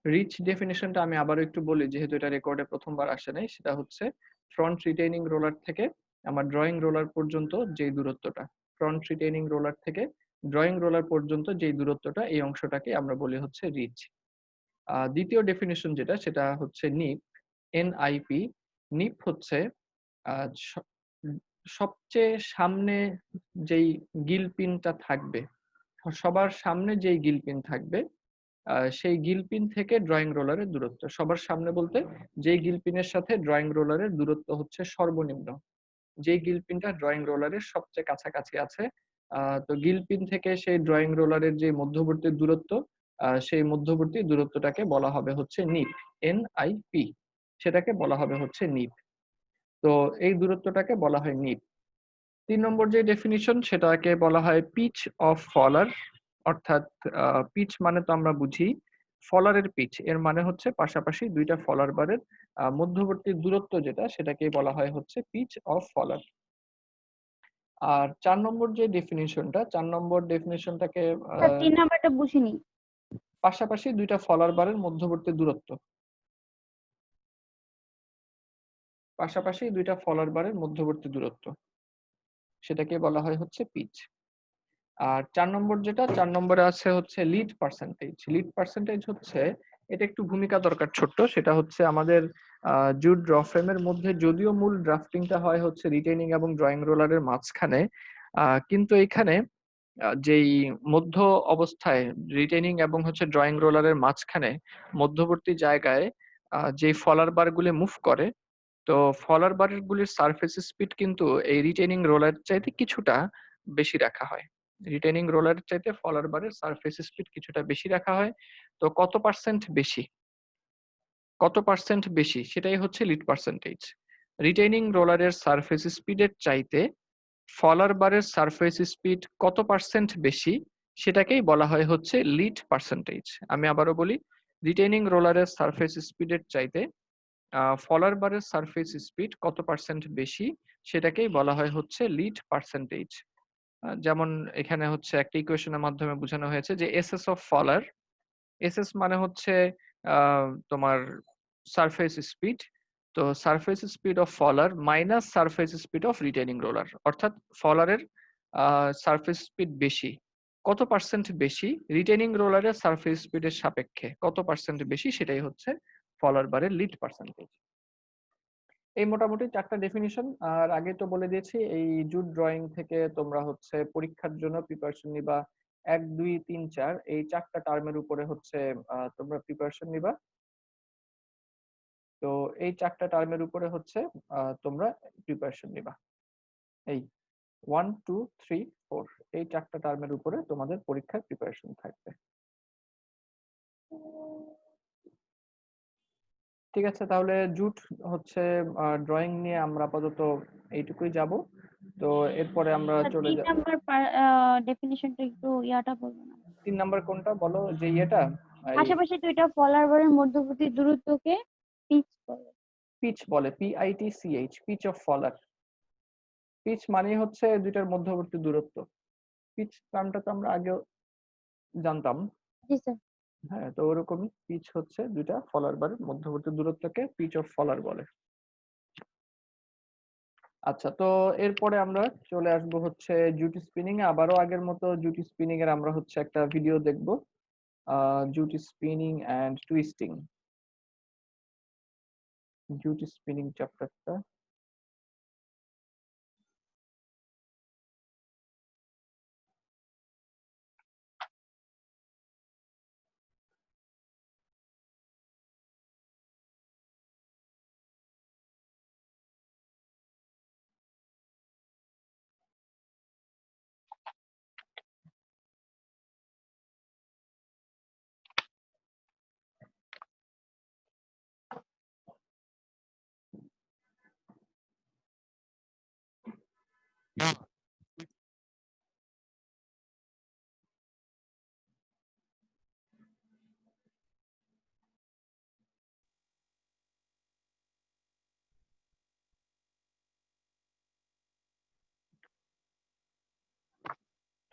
Rich ডেফিনিশনটা আমি আবারও একটু বলি, যেহেতু এটা রেকর্ডে প্রথমবার আসে নাই। সেটা হচ্ছে ফ্রন্ট রিটেইনিং রোলার থেকে আমার ড্রয়িং রোলার পর্যন্ত যেই দূরত্বটা, ফ্রন্ট রিটেইনিং রোলার থেকে ড্রয়িং রোলার পর্যন্ত যেই দূরত্বটা, এই অংশটাকে আমরা বলি হচ্ছে রিচ। দ্বিতীয় ডেফিনিশন যেটা, সেটা হচ্ছে নিপ, এনআইপি। নিপ হচ্ছে সবচেয়ে সামনে যেই গিল পিনটা থাকবে, সবার সামনে যেই গিল পিন থাকবে, সেই গিল পিন থেকে ড্রয়িং রোলারের দূরত্ব। সবার সামনে বলতে যেই গিল পিনের সাথে ড্রয়িং রোলারের দূরত্ব হচ্ছে সর্বনিম্ন, যেই গিল পিনটা ড্রয়িং রোলারের সবচেয়ে কাছাকাছি আছে। তো গিল পিন থেকে সেই ড্রয়িং রোলারের যে মধ্যবর্তী দূরত্ব, সেই মধ্যবর্তী দূরত্বটাকে বলা হবে হচ্ছে নিপ, এনআইপি। সেটাকে বলা হবে হচ্ছে নিপ। তো এই দূরত্বটাকে বলা হয় নিপ। ৩ নম্বর যে ডেফিনিশন, সেটাকে বলা হয় পিচ অফ ফলার। অর্থাৎ পিচ মানে তো আমরা বুঝি ফলারের পিচ, এর মানে হচ্ছে পাশাপাশি দুইটা ফলার বারের মধ্যবর্তী দূরত্ব যেটা, সেটাকেই বলা হয় হচ্ছে পিচ অফ ফলার। আর ৪ নম্বর যে ডেফিনিশনটা, ৪ নম্বর ডেফিনিশনটাকে স্যার ৩ নাম্বারটা বুঝিনি। পাশাপাশি দুইটা ফলার বারের মধ্যবর্তী দূরত্ব, পাশাপাশি দুইটা ফলার বারের মধ্যবর্তী দূরত্ব, সেটাকে বলা হয় হচ্ছে পিচ। আর ৪ নম্বর যেটা, ৪ নম্বরে আছে হচ্ছে লিড পার্সেন্টেজ। লিড পার্সেন্টেজ হচ্ছে, এটা একটু ভূমিকা দরকার ছোট্ট। সেটা হচ্ছে আমাদের জুট ড্র ফ্রেমের মধ্যে যদিও মূল ড্রাফটিংটা হয় হচ্ছে রিটেইনিং এবং ড্রয়িং রোলারের মাঝখানে, কিন্তু এখানে যেই মধ্য অবস্থায় রিটেইনিং এবং হচ্ছে ড্রয়িং রোলারের মাঝখানে মধ্যবর্তী জায়গায় যেই ফলার বারগুলি মুভ করে, তো ফলার বারগুলির সারফেস স্পিড কিন্তু এই রিটেইনিং রোলার চাইতে কিছুটা বেশি রাখা হয়। রিটেইনিং রোলার চাইতে ফলার বারের সারফেস স্পিড কিছুটা বেশি রাখা হয়। তো কত পার্সেন্ট বেশি, কত পার্সেন্ট বেশি, সেটাই হচ্ছে লিড পার্সেন্টেজ। রিটেইনিং রোলারের সারফেস স্পিডের চাইতে ফলার বারের সারফেস স্পিড কত পার্সেন্ট বেশি, সেটাকেই বলা হয় হচ্ছে লিড পার্সেন্টেজ। আমি আবারও বলি, রিটেইনিং রোলারের সারফেস স্পিডের চাইতে ফলার বারের সারফেস স্পিড কত পার্সেন্ট বেশি, সেটাকেই বলা হয় হচ্ছে লিড পার্সেন্টেজ। যেমন এখানে হচ্ছে একটা ইকুয়েশনের মাধ্যমে বোঝানো হয়েছে যে এসএস অফ ফলার, এসএস মানে হচ্ছে তোমার সারফেস স্পিড। তো সারফেস স্পিড অফ ফলার minus surface speed of retaining roller, অর্থাৎ ফলারের সারফেস স্পিড বেশি, কত পার্সেন্ট বেশি রিটেইনিং রোলারের সারফেস স্পিডের সাপেক্ষে কত পার্সেন্ট বেশি, সেটাই হচ্ছে ফলার বারের লিড পার্সেন্টেজ। এই মোটামুটি ৪টা ডেফিনিশন। আর আগে তো বলে দিয়েছি, এই জুট ড্রয়িং থেকে তোমরা হচ্ছে পরীক্ষার জন্য প্রিপারেশন নিবা ১, ২, ৩, ৪ এই ৪টা টার্মের উপরে হচ্ছে তোমরা প্রিপারেশন নিবা। তো এই ৪টা টার্মের উপরে হচ্ছে তোমরা প্রিপারেশন নিবা। এই 1, 2, 3, 4 এই ৪টা টার্মের উপরে তোমাদের পরীক্ষার প্রিপারেশন থাকবে। ঠিক আছে, তাহলে জুট হচ্ছে ড্রয়িং নিয়ে আমরা আপাতত এইটুকুই যাব। তো এরপরে আমরা চলে ৩ যাব। নাম্বার ডেফিনিশনটা একটু ইয়াটা বলবেন না? ৩ নাম্বার কোনটা বলো, যে ইয়েটা, এই পাশাপাশি দুইটা ফলার বারের মধ্যবর্তী দূরত্বকে পিচ বলে। পিচ বলে, PITCH, পিচ অফ ফলার। পিচ মানে হচ্ছে দুইটার মধ্যবর্তী দূরত্ব। পিচ টার্মটা তো আমরা আগেও জানতাম। জি স্যার। হ্যাঁ, তো ওরকমই পিচ হচ্ছে দুইটা ফলার বারের মধ্যবর্তী দূরত্বকে পিচ অফ ফলার বলে। আচ্ছা, তো এরপরে আমরা চলে আসবো হচ্ছে জুট স্পিনিং এ। আবারও আগের মতো জুট স্পিনিং এর আমরা হচ্ছে একটা ভিডিও দেখবো, jute spinning and twisting, jute spinning চ্যাপ্টারটা।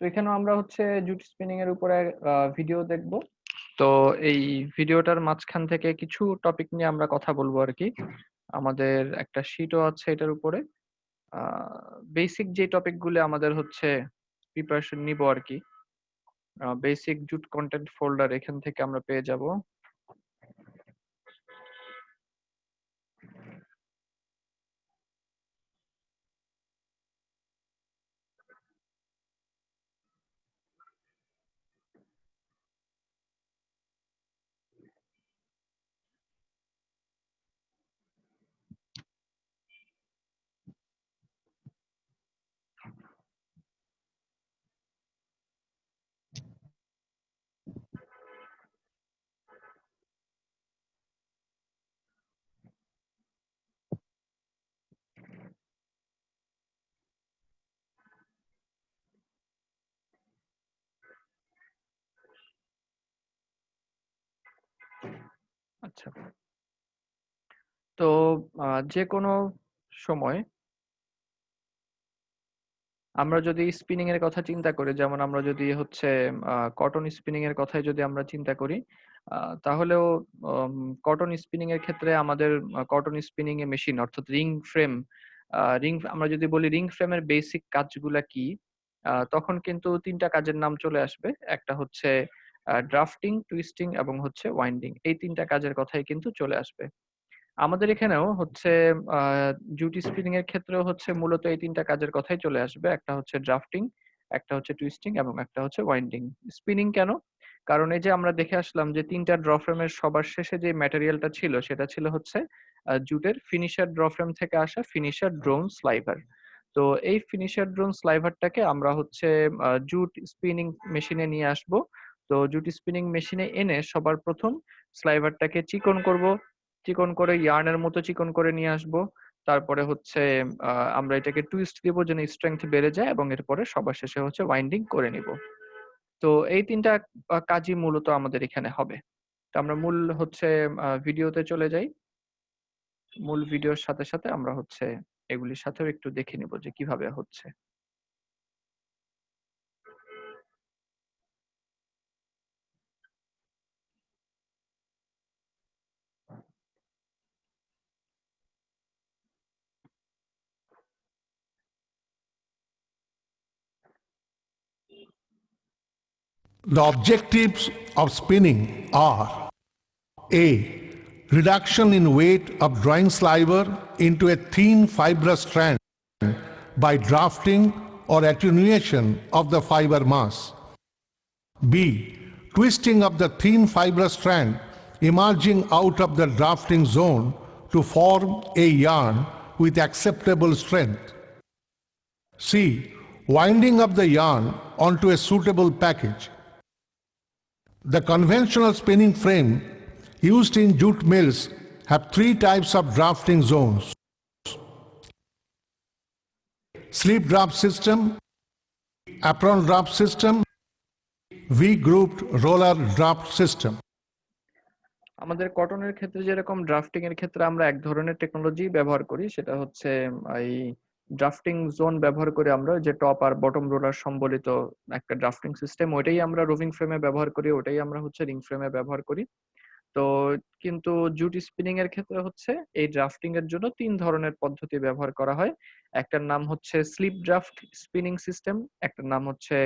তো এখানেও আমরা হচ্ছে জুট স্পিনিং এর উপরে ভিডিও দেখবো। তো এই ভিডিওটার মাঝখান থেকে কিছু টপিক নিয়ে আমরা কথা বলবো আর কি। আমাদের একটা শিটও আছে এটার উপরে। বেসিক যে টপিকগুলো আমাদের হচ্ছে প্রিপারেশন নিব আর কি। বেসিক জুট কন্টেন্ট ফোল্ডার এখান থেকে আমরা পেয়ে যাব। আচ্ছা, তো যে কোনো সময় আমরা যদি স্পিনিং এর কথা চিন্তা করি, যেমন আমরা যদি হচ্ছে কটন স্পিনিং এর কথাই যদি আমরা চিন্তা করি, তাহলেও কটন স্পিনিং এর ক্ষেত্রে আমাদের কটন স্পিনিং এ মেশিন অর্থাৎ রিং ফ্রেম, আমরা যদি বলি রিং ফ্রেমের বেসিক কাজগুলা কি, তখন কিন্তু তিনটা কাজের নাম চলে আসবে। একটা হচ্ছে ড্রাফটিং, টুইস্টিং এবং হচ্ছে ওয়াইন্ডিং। এই তিনটা কাজের কথাই কিন্তু চলে আসবে। আমাদের এখানেও হচ্ছে জুট স্পিনিং এর ক্ষেত্রেও হচ্ছে মূলত এই তিনটা কাজের কথাই চলে আসবে। একটা হচ্ছে ড্রাফটিং, একটা হচ্ছে টুইস্টিং এবং একটা হচ্ছে ওয়াইন্ডিং। স্পিনিং কেন? কারণ এই যে আমরা দেখে আসলাম যে তিনটা ড্র ফ্রেমের সবার শেষে যে ম্যাটেরিয়ালটা ছিল সেটা ছিল হচ্ছে জুটের ফিনিশার ড্র ফ্রেম থেকে আসা ফিনিশার ড্রোন স্লাইভার। তো এই ফিনিশার ড্রোন স্লাইভারটাকে আমরা হচ্ছে জুট স্পিনিং মেশিনে নিয়ে আসব। তো জুট স্পিনিং মেশিনে এনে সবার প্রথম স্লাইভারটাকে চিকন করব, চিকন করে ইয়ার্নের মতো চিকন করে নিয়ে আসব। তারপরে হচ্ছে আমরা এটাকে টুইস্ট দিব যেন স্ট্রেংথ বেড়ে যায়, এবং এরপরে সবার শেষে হচ্ছে ওয়াইন্ডিং করে নিব। তো এই তিনটা কাজই মূলত আমাদের এখানে হবে। তো আমরা মূল হচ্ছে ভিডিওতে চলে যাই। মূল ভিডিওর সাথে সাথে আমরা হচ্ছে এগুলির সাথেও একটু দেখে নিব যে কিভাবে হচ্ছে। The objectives of spinning are: A. Reduction in weight of drawing sliver into a thin fibrous strand by drafting or attenuation of the fiber mass. B. Twisting of the thin fibrous strand emerging out of the drafting zone to form a yarn with acceptable strength. C. Winding of the yarn onto a suitable package. The conventional spinning frame used in jute mills have three types of drafting zones: slip draft system, apron draft system, V-grouped roller draft system. আমাদের কটনের ক্ষেত্রে যেরকম drafting এর ক্ষেত্রে আমরা এক ধরনের technology ব্যবহার করি, সেটা হচ্ছে এই ড্রাফটিং জোন ব্যবহার করে আমরা যে টপ আর বটম রোলার সম্বলিত একটা ড্রাফটিং সিস্টেম, ওইটাই আমরা রোভিং ফ্রেমে ব্যবহার করি, ওটাই আমরা হচ্ছে রিং ফ্রেমে ব্যবহার করি। তো কিন্তু জুট স্পিনিং এর ক্ষেত্রে হচ্ছে এই ড্রাফটিং এর জন্য তিন ধরনের পদ্ধতি ব্যবহার করা হয়। একটার নাম হচ্ছে স্লিপ ড্রাফট স্পিনিং সিস্টেম, একটার নাম হচ্ছে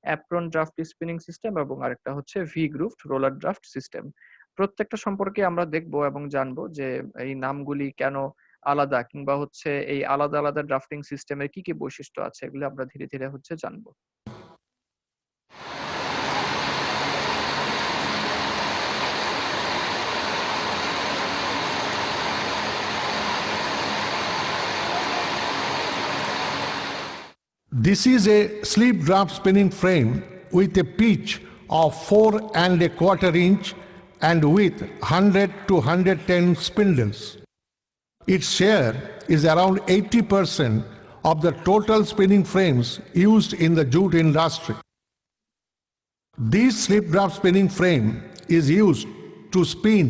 অ্যাপ্রন ড্রাফট স্পিনিং সিস্টেম, এবং আরেকটা হচ্ছে V grooved roller draft system. প্রত্যেকটা সম্পর্কে আমরা দেখবো এবং জানবো যে এই নামগুলি কেন আলাদা, কিংবা হচ্ছে এই আলাদা আলাদা ড্রাফটিং সিস্টেমের কি কি বৈশিষ্ট্য আছে, এগুলো আমরা ধীরে ধীরে হচ্ছে জানবো। This is a slip draft spinning frame with a pitch of 4¼ inch and with 100 to 110 spindles. Its share is around 80% of the total spinning frames used in the jute industry. This slip draft spinning frame is used to spin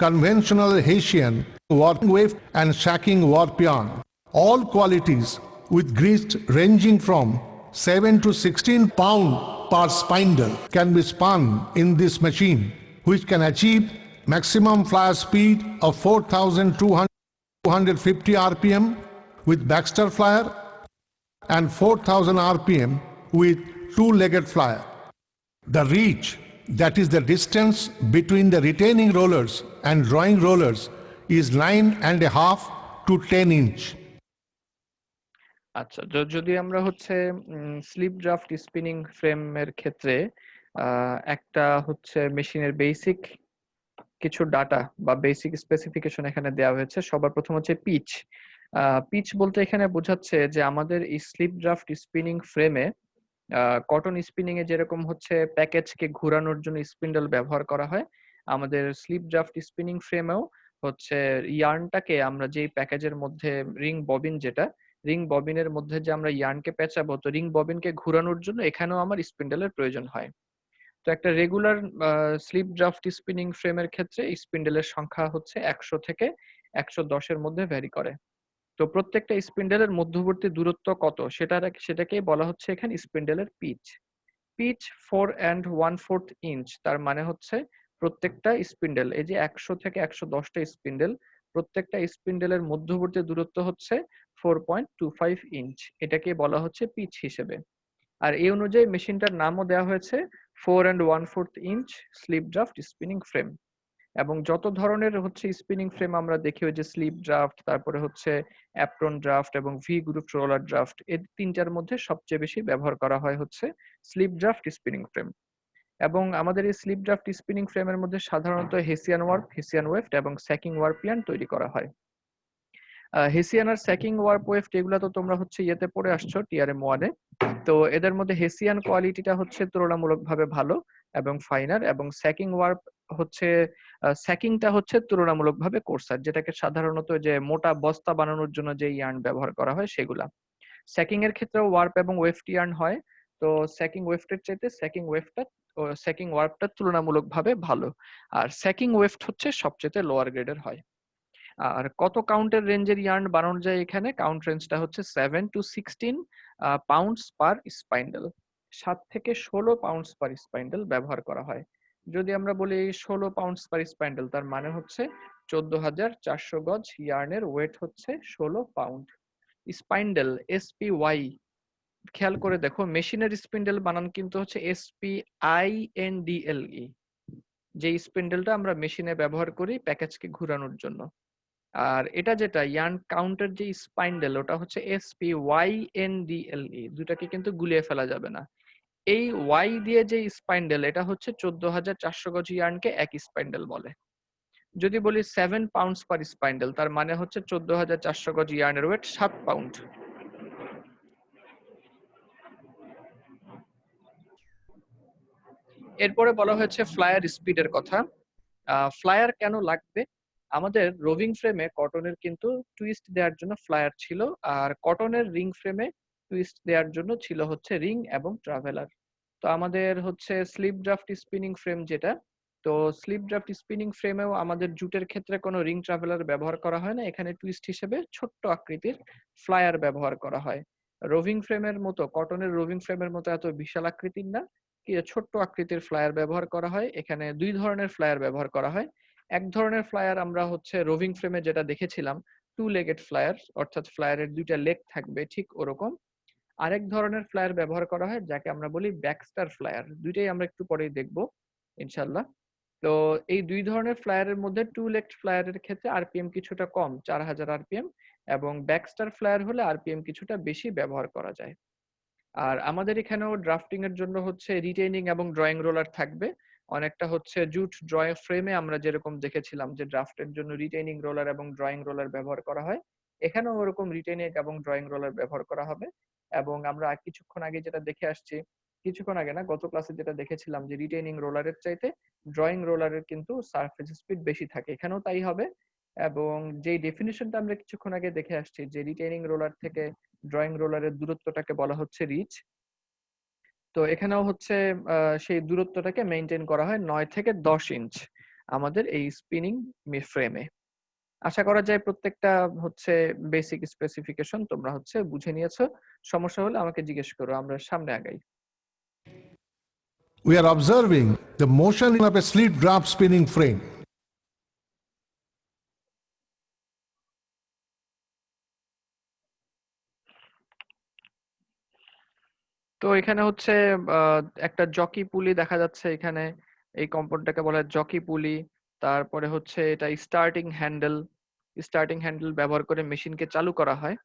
conventional Hessian warp weft and shacking warp yarn. All qualities with grease ranging from 7 to 16 pounds per spindle can be spun in this machine. which can achieve maximum flyer speed of 4,250 RPM with backstar flyer and 4,000 RPM with two-legged flyer. The reach, that is the distance between the retaining rollers and drawing rollers, is 9.5 to 10 inch. আচ্ছা, যদি আমরা হচ্ছে slip draft spinning ফ্রেমের ক্ষেত্রে একটা হচ্ছে মেশিনের basic কিছু ডাটা বা বেসিক স্পেসিফিকেশন এখানে দেওয়া হয়েছে। সবার প্রথম হচ্ছে পিচ। পিচ বলতে এখানে বোঝাচ্ছে যে আমাদের এই স্লিপ ড্রাফট স্পিনিং ফ্রেমে কটন স্পিনিং এ যেরকম হচ্ছে প্যাকেজকে ঘোরানোর জন্য স্পিন্ডল ব্যবহার করা হয়, আমাদের স্লিপ ড্রাফট স্পিনিং ফ্রেমেও হচ্ছে ইয়ার্নটাকে আমরা যেই প্যাকেজের মধ্যে রিং ববিন, যেটা রিং ববিনের মধ্যে যে আমরা ইয়ার্নকে পেঁচাবো, তো রিং ববিনকে ঘোরানোর জন্য এখানেও আমার স্পিন্ডলের প্রয়োজন হয়। তো একটা রেগুলার স্লিপ ড্রাফট স্পিনিং ফ্রেমের ক্ষেত্রে স্পিন্ডলের সংখ্যা হচ্ছে 100 থেকে 110 এর মধ্যে ভ্যারি করে। তো প্রত্যেকটা স্পিন্ডলের মধ্যবর্তী দূরত্ব কত সেটাকেই বলা হচ্ছে এখানে স্পিন্ডলের পিচ। পিচ 4 1/4 ইঞ্চ, তার মানে হচ্ছে প্রত্যেকটা স্পিন্ডল, এই যে 100 থেকে 110টা স্পিন্ডল, প্রত্যেকটা স্পিন্ডলের মধ্যবর্তী দূরত্ব হচ্ছে 4.25 ইঞ্চ, এটাকে বলা হচ্ছে পিচ হিসেবে। আর এই অনুযায়ী মেশিনটার নামও দেওয়া হয়েছে 4 1/4 inch slip draft spinning frame. এবং যত ধরনের হচ্ছে স্পিনিং ফ্রেম আমরা দেখি, ওই যে স্লিপ ড্রাফট, তারপরে হচ্ছে অ্যাপ্রন ড্রাফট এবং ভি গ্রুপ রোলার ড্রাফট, এই তিনটার মধ্যে সবচেয়ে বেশি ব্যবহার করা হয় হচ্ছে স্লিপ ড্রাফট স্পিনিং ফ্রেম। এবং আমাদের এই স্লিপ ড্রাফট স্পিনিং ফ্রেমের মধ্যে সাধারণত হেসিয়ান ওয়ার্প, হেসিয়ান ওয়েফট এবং স্যাকিং ওয়ার্প ইয়ার্ন তৈরি করা হয়। হেসিয়ান আর স্যাকিং ওয়ার্প ওয়েফট এগুলো তো তোমরা হচ্ছে ইয়েতে পড়ে আসছো টিআরএম 1-এ। তো এদের মধ্যে হেসিয়ান কোয়ালিটিটা হচ্ছে তুলনামূলকভাবে ভালো এবং ফাইনার, এবং স্যাকিং ওয়ার্প হচ্ছে স্যাকিংটা হচ্ছে তুলনামূলকভাবে কোর্সার, যেটাকে সাধারণত যে মোটা বস্তা বানানোর জন্য যে ইয়ার্ন ব্যবহার করা হয় সেগুলা। স্যাকিং এর ক্ষেত্রেও ওয়ার্প এবং ওয়েফট ইয়ার্ন হয়। তো স্যাকিং ওয়েফটের চাইতে স্যাকিং ওয়ার্পটা তুলনামূলকভাবে ভালো, আর স্যাকিং ওয়েফট হচ্ছে সবচেয়ে লোয়ার গ্রেডের হয়। আর কত কাউন্টের রেঞ্জের ইয়ার্ন বানানো যায়, এখানে কাউন্ট রেঞ্জটা হচ্ছে 7 to 16 পাউন্ডস পার স্পাইন্ডেল, 7 থেকে 16 পাউন্ডস পার স্পাইন্ডেল ব্যবহার করা হয়। যদি আমরা বলি 16 পাউন্ডস পার স্পাইন্ডেল, তার মানে হচ্ছে 14,400 গজ ইয়ার্নের ওয়েট হচ্ছে 16 পাউন্ড। স্পাইন্ডেল SPY, খেয়াল করে দেখো মেশিনের স্পিন্ডেল বানান কিন্তু হচ্ছে SPINDLE, যে স্পিন্ডেলটা আমরা মেশিনে ব্যবহার করি প্যাকেজকে ঘোরানোর জন্য। আর এটা যেটা ইয়ার্ন কাউন্টের যে স্পাইন্ডেল, ওটা হচ্ছে SPYNDLE, দুটাকে কিন্তু গুলিয়ে ফেলা যাবে না। এই ওয়াই দিয়ে যে স্পাইন্ডেল, এটা হচ্ছে 14,400 গজ ইয়ার্নকে এক স্পাইন্ডেল বলে। যদি বলি 7 পাউন্ডস পার স্পাইন্ডেল, তার মানে হচ্ছে 14,400 গজ ইয়ার্নের ওয়েট 7 পাউন্ড। এরপরে বলা হয়েছে ফ্লায়ার স্পিডের কথা। ফ্লায়ার কেন লাগবে? আমাদের রোভিং ফ্রেমে কটনের কিন্তু টুইস্ট দেওয়ার জন্য ফ্লায়ার ছিল, আর কটনের রিং ফ্রেমে টুইস্ট দেওয়ার জন্য ছিল হচ্ছে রিং এবং ট্রাভেলার। তো আমাদের হচ্ছে স্লিপ ড্রাফট স্পিনিং ফ্রেম যেটা, তো স্লিপ ড্রাফট স্পিনিং ফ্রেমেও আমাদের জুটের ক্ষেত্রে কোনো রিং ট্রাভেলার ব্যবহার করা হয় না, এখানে টুইস্ট হিসেবে ছোট্ট আকৃতির ফ্লায়ার ব্যবহার করা হয়। রোভিং ফ্রেমের মতো, কটনের রোভিং ফ্রেমের মতো এত বিশাল আকৃতির না, ছোট্ট আকৃতির ফ্লায়ার ব্যবহার করা হয়। এখানে দুই ধরনের ফ্লায়ার ব্যবহার করা হয়। এক ধরনের ফ্লায়ার আমরা হচ্ছে রোভিং ফ্রেমে যেটা দেখেছিলাম, টু লেগেড ফ্লায়ার, অর্থাৎ ফ্লায়ারের দুইটা লেগ থাকবে ঠিক ওরকম। আরেক ধরনের ফ্লায়ার ব্যবহার করা হয় যাকে আমরা বলি ব্যাকস্টার ফ্লায়ার, দুইটাই আমরা একটু পরেই দেখবো ইনশাল্লাহ। তো এই দুই ধরনের ফ্লায়ারের মধ্যে টু লেগড ফ্লায়ারের ক্ষেত্রে আরপিএম কিছুটা কম, 4000 আরপিএম, এবং ব্যাকস্টার ফ্লায়ার হলে আরপিএম কিছুটা বেশি ব্যবহার করা যায়। আর আমাদের এখানেও ড্রাফটিং এর জন্য হচ্ছে রিটেইনিং এবং ড্রয়িং রোলার থাকবে। অনেকটা হচ্ছে জুট ড্রয়িং ফ্রেমে আমরা যেরকম দেখেছিলাম যে ড্রাফটের জন্য রিটেইনিং রোলার এবং ড্রয়িং রোলার ব্যবহার করা হয়, এখানেও ওরকম রিটেইনিং এবং ড্রয়িং রোলার ব্যবহার করা হবে। এবং আমরা কিছুক্ষণ আগে যেটা দেখে আসছি, কিছুক্ষণ আগে না, গত ক্লাসে যেটা দেখেছিলাম যে রিটেইনিং রোলারের চাইতে ড্রয়িং রোলারের কিন্তু সারফেস স্পিড বেশি থাকে, এখানেও তাই হবে। এবং যে ডেফিনিশনটা আমরা কিছুক্ষণ আগে দেখে আসছি যে রিটেইনিং রোলার থেকে ড্রয়িং রোলারের দূরত্বটাকে বলা হচ্ছে রিচ, তো এখানেও হচ্ছে সেই দূরত্বটাকে মেইনটেইন করা হয় 9 থেকে 10 ইঞ্চ আমাদের এই স্পিনিং ফ্রেমে। আশা করা যায় প্রত্যেকটা হচ্ছে বেসিক স্পেসিফিকেশন তোমরা হচ্ছে বুঝে নিয়েছো। সমস্যা হলে আমাকে জিজ্ঞেস করো, আমরা সামনে আগাই। we are observing the motion of a slit draft spinning frame. তো এখানে হচ্ছে একটা জকি পুলি দেখা যাচ্ছে এখানে, এই কম্পোনেন্টটাকে বলা হয় জকি পুলি। তারপরে হচ্ছে এটা স্টার্টিং হ্যান্ডেল ব্যবহার করে মেশিনকে চালু করা হয়।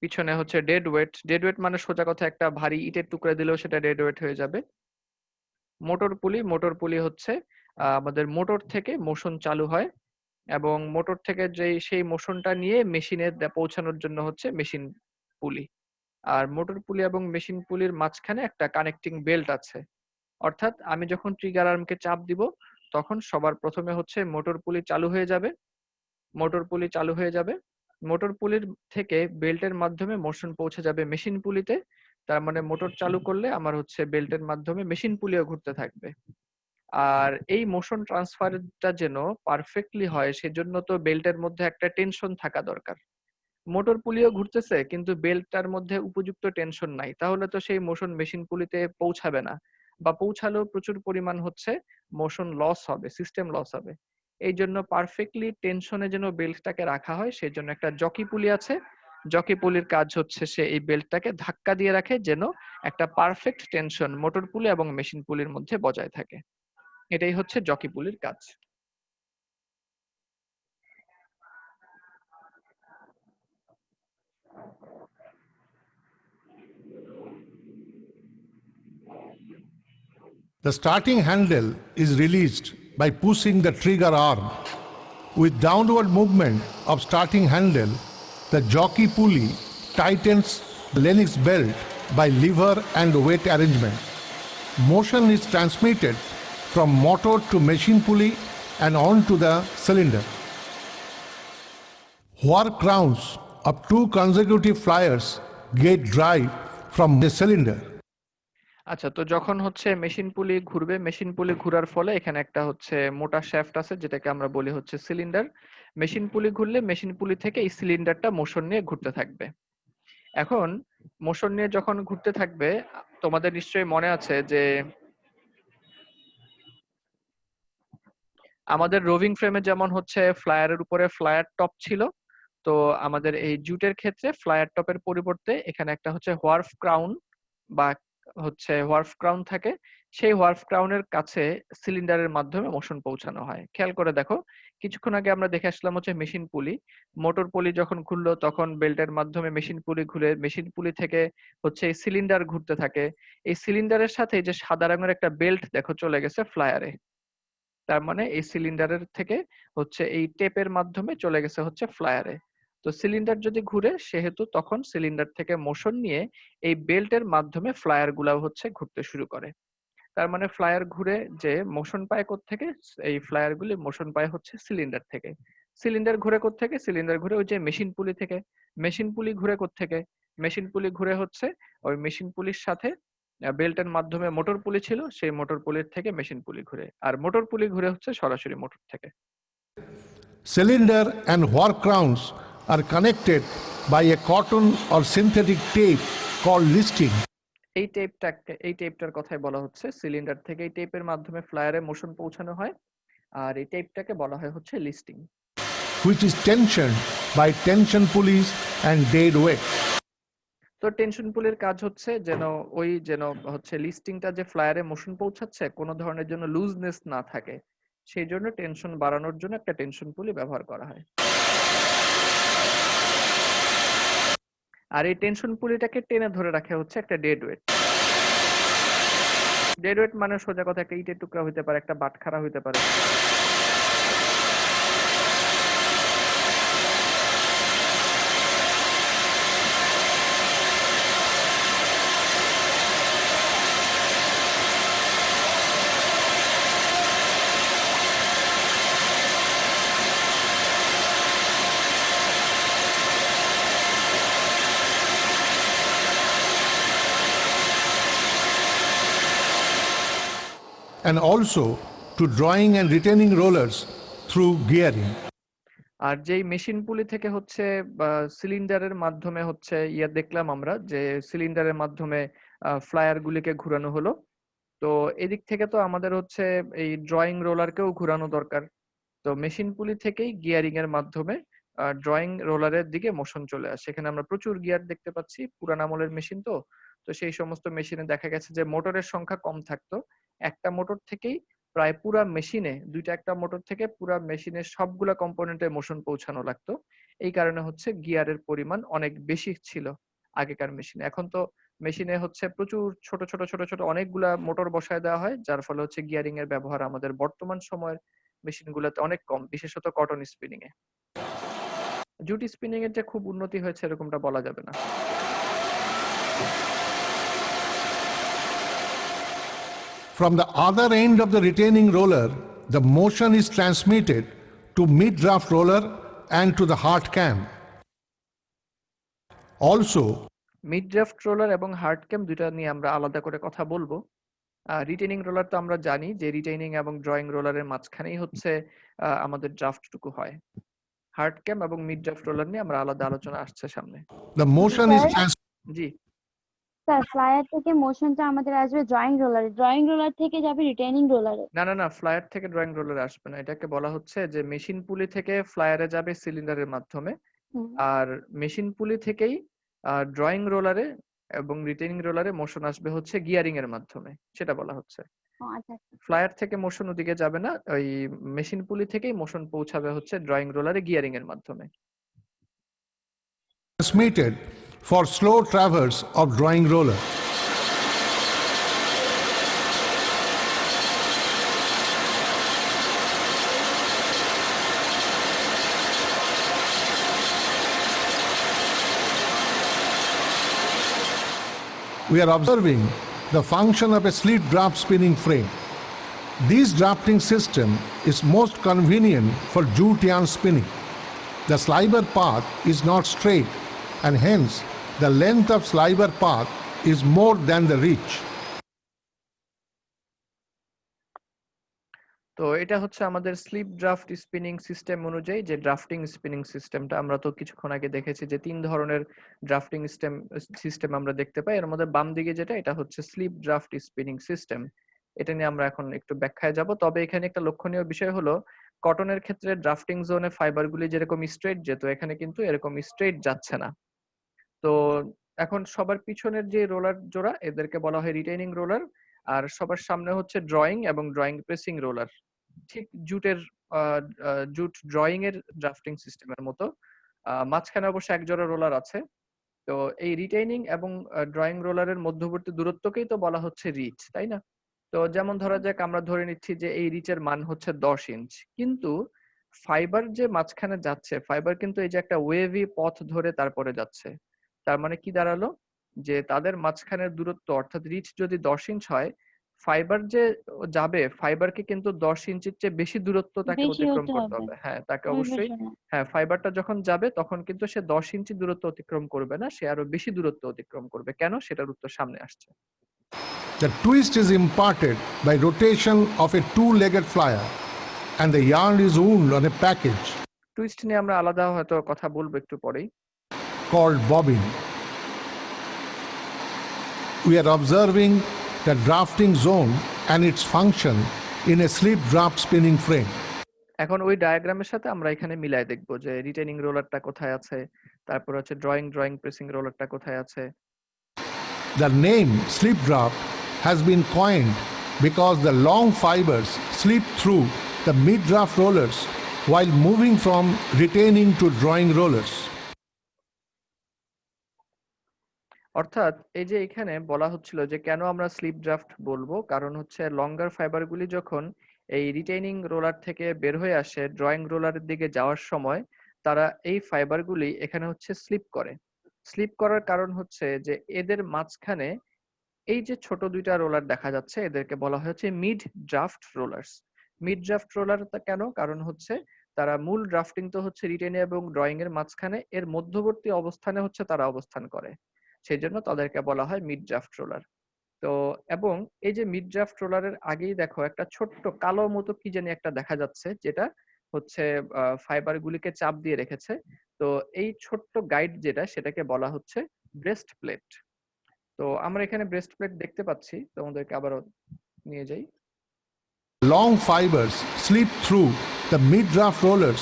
পিছনে হচ্ছে ডেড ওয়েট মানে সোজা কথা একটা ভারী ইটের টুকরা দিলেও সেটা ডেড ওয়েট হয়ে যাবে। মোটর পুলি হচ্ছে আমাদের মোটর থেকে মোশন চালু হয় এবং মোটর থেকে সেই মোশনটা নিয়ে মেশিনে পৌঁছানোর জন্য হচ্ছে মেশিন পুলি। আর মোটর পুলি এবং মেশিন পুলির মাঝখানে একটা কানেক্টিং বেল্ট আছে। অর্থাৎ আমি যখন ট্রিগার আর্মকে চাপ দিব তখন সবার প্রথমে হচ্ছে মোটর পুলি চালু হয়ে যাবে। মোটর পুলির থেকে বেল্টের মাধ্যমে মোশন পৌঁছে যাবে মেশিন পুলিতে। তার মানে মোটর চালু করলে আমার হচ্ছে বেল্টের মাধ্যমে মেশিন পুলিও ঘুরতে থাকবে। আর এই মোশন ট্রান্সফারটা যেন পারফেক্টলি হয় সেজন্য তো বেল্টের মধ্যে একটা টেনশন থাকা দরকার। মোটর পুলিও ঘুরতেছে কিন্তু বেল্টটার মধ্যে উপযুক্ত টেনশন নাই, তাহলে তো সেই মোশন মেশিন পুলিতে পৌঁছাবে না, বা পৌঁছালেও প্রচুর পরিমাণ হচ্ছে মোশন লস হবে, সিস্টেম লস হবে। এই জন্য পারফেক্টলি টেনশনে যেন বেল্টটাকে রাখা হয় সেই জন্য একটা জকি পুলি আছে। জকি পুলির কাজ হচ্ছে সে এই বেল্টটাকে ধাক্কা দিয়ে রাখে যেন একটা পারফেক্ট টেনশন মোটর পুলি এবং মেশিন পুলির মধ্যে বজায় থাকে। এটাই হচ্ছে জকি পুলির কাজ। The starting handle is released by pushing the trigger arm. With downward movement of starting handle, the jockey pulley tightens the Lennox belt by lever and weight arrangement. Motion is transmitted from motor to machine pulley and on to the cylinder. Work rounds of two consecutive flyers get drive from the cylinder. আচ্ছা, তো যখন হচ্ছে machine পুলি ঘুরবে, machine পুলি ঘোরার ফলে এখানে একটা হচ্ছে মোটা শ্যাফট আছে যেটাকে আমরা বলি হচ্ছে সিলিন্ডার। মেশিন পুলি ঘুরলে মেশিন পুলি থেকে এই সিলিন্ডারটা মোশন নিয়ে ঘুরতে থাকবে। এখন মোশন নিয়ে যখন ঘুরতে থাকবে, তোমাদের নিশ্চয়ই মনে আছে যে আমাদের রোভিং ফ্রেমে যেমন হচ্ছে ফ্লায়ারের উপরে ফ্লায়ার টপ ছিল, তো আমাদের এই জুটের ক্ষেত্রে ফ্লায়ার টপের পরিবর্তে এখানে একটা হচ্ছে হোয়ার্ফ ক্রাউন বা হচ্ছে হোয়ার্ফ ক্রাউন থাকে। সেই হোয়ার্ফ ক্রাউনের কাছে সিলিন্ডারের মাধ্যমে মোশন পৌঁছানো হয়। খেয়াল করে দেখো, কিছুক্ষণ আগে আমরা দেখে আসলাম হচ্ছে মেশিন পুলি। মোটর পুলি যখন ঘুরলো তখন বেল্টের মাধ্যমে মেশিন পুলি ঘুরে মেশিন পুলি থেকে হচ্ছে এই সিলিন্ডার ঘুরতে থাকে। এই সিলিন্ডারের সাথে যে সাদা রঙের একটা বেল্ট দেখো চলে গেছে ফ্লায়ারে। তার মানে এই সিলিন্ডারের থেকে হচ্ছে এই টেপের মাধ্যমে চলে গেছে হচ্ছে ফ্লায়ারে। তো সিলিন্ডার যদি ঘুরে সেহেতু তখন সিলিন্ডার থেকে মোশন নিয়ে এই বেল্টের মাধ্যমে ফ্লায়ার গুলাও হচ্ছে ঘুরতে শুরু করে। তার মানে ফ্লায়ার ঘুরে যে মোশন পায় কোত্থেকে, এই ফ্লায়ার গুলি মোশন পায় হচ্ছে সিলিন্ডার থেকে। সিলিন্ডার ঘুরে কোত্থেকে, সিলিন্ডার ঘুরে ওই যে মেশিন পুলি থেকে। মেশিন পুলি ঘুরে কোত্থেকে, মেশিন পুলি ঘুরে হচ্ছে ওই মেশিন পুলির সাথে বেল্টের মাধ্যমে মোটর পুলি ছিল, সেই মোটর পুলির থেকে মেশিন পুলি ঘুরে, আর মোটর পুলি ঘুরে হচ্ছে সরাসরি মোটর থেকে। Cylinder and work rounds are connected by a cotton or synthetic tape called listing. এই টেপটার কথাই বলা হচ্ছে। সিলিন্ডার থেকে এই টেপের মাধ্যমে ফ্লায়ারে মোশন পৌঁছানো হয়, আর এই টেপটাকে বলা হয় হচ্ছে listing, which is tensioned by tension pulleys and dead weight. তো টেনশন পুলির কাজ হচ্ছে যেন হচ্ছে লিস্টিংটা যে ফ্লায়ারে মোশন পৌঁছাচ্ছে কোনো ধরনের জন্য লুজনেস না থাকে, সেই জন্য টেনশন বাড়ানোর জন্য একটা টেনশন পুলি ব্যবহার করা হয়। আর এই টেনশন পুলিটাকে টেনে ধরে রাখা হচ্ছে একটা ডেড ওয়েট। ডেড ওয়েট মানে সোজা কথা একটা ইটের টুকরা হইতে পারে, একটা বাটখারা হইতে পারে। And also to drawing and retaining rollers through gearing. আর যেই মেশিন পুলি থেকে হচ্ছে সিলিন্ডারের মাধ্যমে হচ্ছে দেখলাম আমরা যে সিলিন্ডারের মাধ্যমে ফ্লায়ার গুলিকে ঘোরানো হলো। তো এদিক থেকে তো আমাদের হচ্ছে এই ড্রয়িং রোলারকেও ঘোরানো দরকার। তো মেশিন পুলি থেকেই গিয়ারিং এর মাধ্যমে ড্রয়িং রোলারের দিকে মোশন চলে আসে। এখানে আমরা প্রচুর গিয়ার দেখতে পাচ্ছি, পুরান আমলের মেশিন তো। তো সেই সমস্ত মেশিনে দেখা গেছে যে মোটরের সংখ্যা কম থাকতো। একটা মোটর থেকেই প্রায় পুরা মেশিনে, দুইটা একটা মোটর থেকে পুরা মেশিনের সবগুলা কম্পোনেন্টে মোশন পৌঁছানো লাগতো। এই কারণে হচ্ছে গিয়ারের পরিমাণ অনেক বেশি ছিল আগেকার মেশিনে। এখন তো মেশিনে হচ্ছে প্রচুর ছোট ছোট ছোট ছোট অনেকগুলা মোটর বসায় দেওয়া হয়, যার ফলে হচ্ছে গিয়ারিং এর ব্যবহার আমাদের বর্তমান সময়ের মেশিনগুলোতে অনেক কম, বিশেষত কটন স্পিনিং এ। জুট স্পিনিং এর যে খুব উন্নতি হয়েছে এরকমটা বলা যাবে না। From the other end of the retaining roller, the motion is transmitted to mid-draft roller and to the hard cam. Also, mid draft roller এবং হার্ড ক্যাম দুইটা নিয়ে আমরা আলাদা করে কথা বলবো। রিটেইনিং রোলার তো আমরা জানি যে রিটেইনিং এবং ড্রয়িং রোলারের মাঝখানেই হচ্ছে আমাদের ড্রাফটটুকু হয়। হার্ড ক্যাম এবং মিড ড্রাফট রোলার নিয়ে আমরা আলাদা আলোচনা আসছে সামনে। the motion is Sir? transmitted. G, sir flyer থেকে মোশনটা আমাদের আসবে ড্রয়িং রোলারে, ড্রয়িং রোলার থেকে যাবে রিটেনিং রোলারে। না না না, ফ্লায়ার থেকে ড্রয়িং রোলারে আসবে না। এটাকে বলা হচ্ছে যে মেশিন পুলি থেকে ফ্লায়ারে যাবে সিলিন্ডারের মাধ্যমে, আর মেশিন পুলি থেকেই ড্রয়িং রোলারে এবং রিটেইনিং রোলারে মোশন আসবে হচ্ছে গিয়ারিং এর মাধ্যমে, সেটা বলা হচ্ছে। আচ্ছা। ফ্লায়ার থেকে মোশন ওদিকে যাবে না, ওই মেশিন পুলি থেকেই মোশন পৌঁছাবে হচ্ছে ড্রয়িং রোলারে গিয়ারিং এর মাধ্যমে। Transmitted for slow traverse of drawing roller. We are observing the function of a slip draft spinning frame. This drafting system is most convenient for jute yarn spinning. The sliver path is not straight, and hence the length of sliver path is more than the reach. তো এটা হচ্ছে আমাদের slip draft spinning system অনুযায়ী যে drafting spinning সিস্টেমটা, আমরা তো কিছুক্ষণ আগে দেখেছি যে 3 ধরনের ড্রাফটিং সিস্টেম আমরা দেখতে পাই। এর মধ্যে বাম দিকে যেটা, এটা হচ্ছে স্লিপ ড্রাফট স্পিনিং সিস্টেম। এটা নিয়ে আমরা এখন একটু ব্যাখ্যায় যাব। তবে এখানে একটা লক্ষণীয় বিষয় হলো, কটনের ক্ষেত্রে ড্রাফটিং জোনে ফাইবারগুলি যেরকম স্ট্রেইট যেত, এখানে কিন্তু এরকম স্ট্রেইট যাচ্ছে না। তো এখন সবার পিছনের যে রোলার জোড়া, এদেরকে বলা হয় রিটেইনিং রোলার, আর সবার সামনে হচ্ছে ড্রয়িং এবং ড্রয়িং প্রেসিং রোলার। ঠিক জুট ড্রয়িং এর ড্রাফটিং সিস্টেমের মতো। মাঝখানে অবশ্য এক জোড়া রোলার আছে। তো এই রিটেইনিং এবং ড্রয়িং রোলারের মধ্যবর্তী দূরত্বকেই তো বলা হচ্ছে রিচ, তাই না? তো যেমন ধরা যাক, আমরা ধরে নিচ্ছি যে এই রিচের মান হচ্ছে 10 ইঞ্চ, কিন্তু ফাইবার যে মাঝখানে যাচ্ছে, ফাইবার কিন্তু এই যে একটা ওয়েভি পথ ধরে তারপরে যাচ্ছে। তার মানে কি দাঁড়ালো, যে তাদের মাঝখানের দূরত্ব অর্থাৎ রিচ যদি 10 ইঞ্চ হয়, ফাইবার যে যাবে, ফাইবারকে কিন্তু 10 ইঞ্চির চেয়ে বেশি দূরত্ব তাকে বেশি অতিক্রম হতে করতে হবে হবে। হ্যাঁ, তাকে ওই অবশ্যই। পেছনে। হ্যাঁ, ফাইবারটা যখন যাবে তখন কিন্তু সে 10 ইঞ্চি দূরত্ব অতিক্রম করবে না, সে আরো বেশি দূরত্ব অতিক্রম করবে। কেন? সেটার উত্তর সামনে আসছে। The twist is imparted by rotation of a two-legged flyer, and the yarn is wound on a package twist নিয়ে আমরা আলাদা হয়তো কথা বলবো একটু পরেই। called bobbin. We are observing the drafting zone and its function in a slip draft spinning frame. এখন ওই ডায়াগ্রামের সাথে আমরা এখানে মিলাই দেখবো যে রিটেইনিং রোলারটা কোথায় আছে, তারপর হচ্ছে ড্রয়িং প্রেসিং রোলারটা কোথায় আছে। The name slip draft has been coined because the long fibers slip through the mid-draft rollers while moving from retaining to drawing rollers. অর্থাৎ এই যে এখানে বলা হচ্ছিল যে কেন আমরা স্লিপ ড্রাফট বলবো, কারণ হচ্ছে লঙ্গার ফাইবারগুলি যখন এই রিটেইনিং রোলার থেকে বের হয়ে আসে ড্রয়িং রোলারের দিকে যাওয়ার সময়, তারা এই ফাইবারগুলি এখানে হচ্ছে স্লিপ করে। স্লিপ করার কারণ হচ্ছে যে এদের মাঝখানে এই যে ছোট দুইটা রোলার দেখা যাচ্ছে, এদেরকে বলা হচ্ছে mid draft rollers. Mid draft roller কেন? কারণ হচ্ছে তারা মূল ড্রাফটিং তো হচ্ছে রিটেইন এবং ড্রয়িং এর মাঝখানে, এর মধ্যবর্তী অবস্থানে হচ্ছে তারা অবস্থান করে, সেই জন্য তাদেরকে বলা হয় মিড ড্রাফট রোলার। তো এবং এই যে মিড ড্রাফট রোলারের আগেই দেখো একটা ছোট্ট কালো মতো কি জানি একটা দেখা যাচ্ছে, যেটা হচ্ছে ফাইবার গুলিকে চাপ দিয়ে রেখেছে। তো এই ছোট্ট গাইড যেটা, সেটাকে বলা হচ্ছে ব্রেস্ট প্লেট। তো আমরা এখানে ব্রেস্ট প্লেট দেখতে পাচ্ছি, তোমাদেরকে আবারও নিয়ে যাই। Long fibers slip through the mid-draft rollers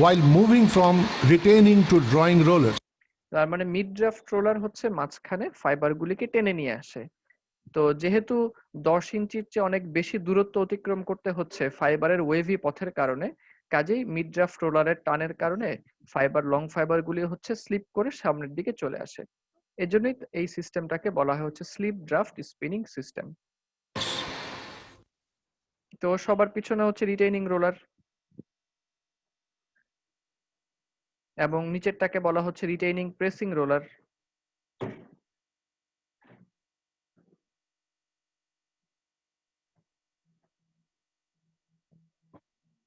while moving from retaining to drawing rollers. তার মানে মিড ড্রাফট রোলার হচ্ছে মাঝখানে ফাইবারগুলিকে টেনে নিয়ে আসে। তো যেহেতু 10 ইঞ্চির চেয়ে অনেক বেশি দূরত্ব অতিক্রম করতে হচ্ছে ফাইবারের ওয়েভি পথের কারণে, কাজেই মিড ড্রাফট রোলারের টানের কারণে লং ফাইবারগুলি হচ্ছে স্লিপ করে সামনের দিকে চলে আসে। এজন্যই এই সিস্টেমটাকে বলা হয় হচ্ছে স্লিপ ড্রাফট স্পিনিং সিস্টেম। তো সবার পিছনে হচ্ছে রিটেইনিং রোলার এবং নিচেরটাকে বলা হচ্ছে রিটেইনিং প্রেসিং রোলার।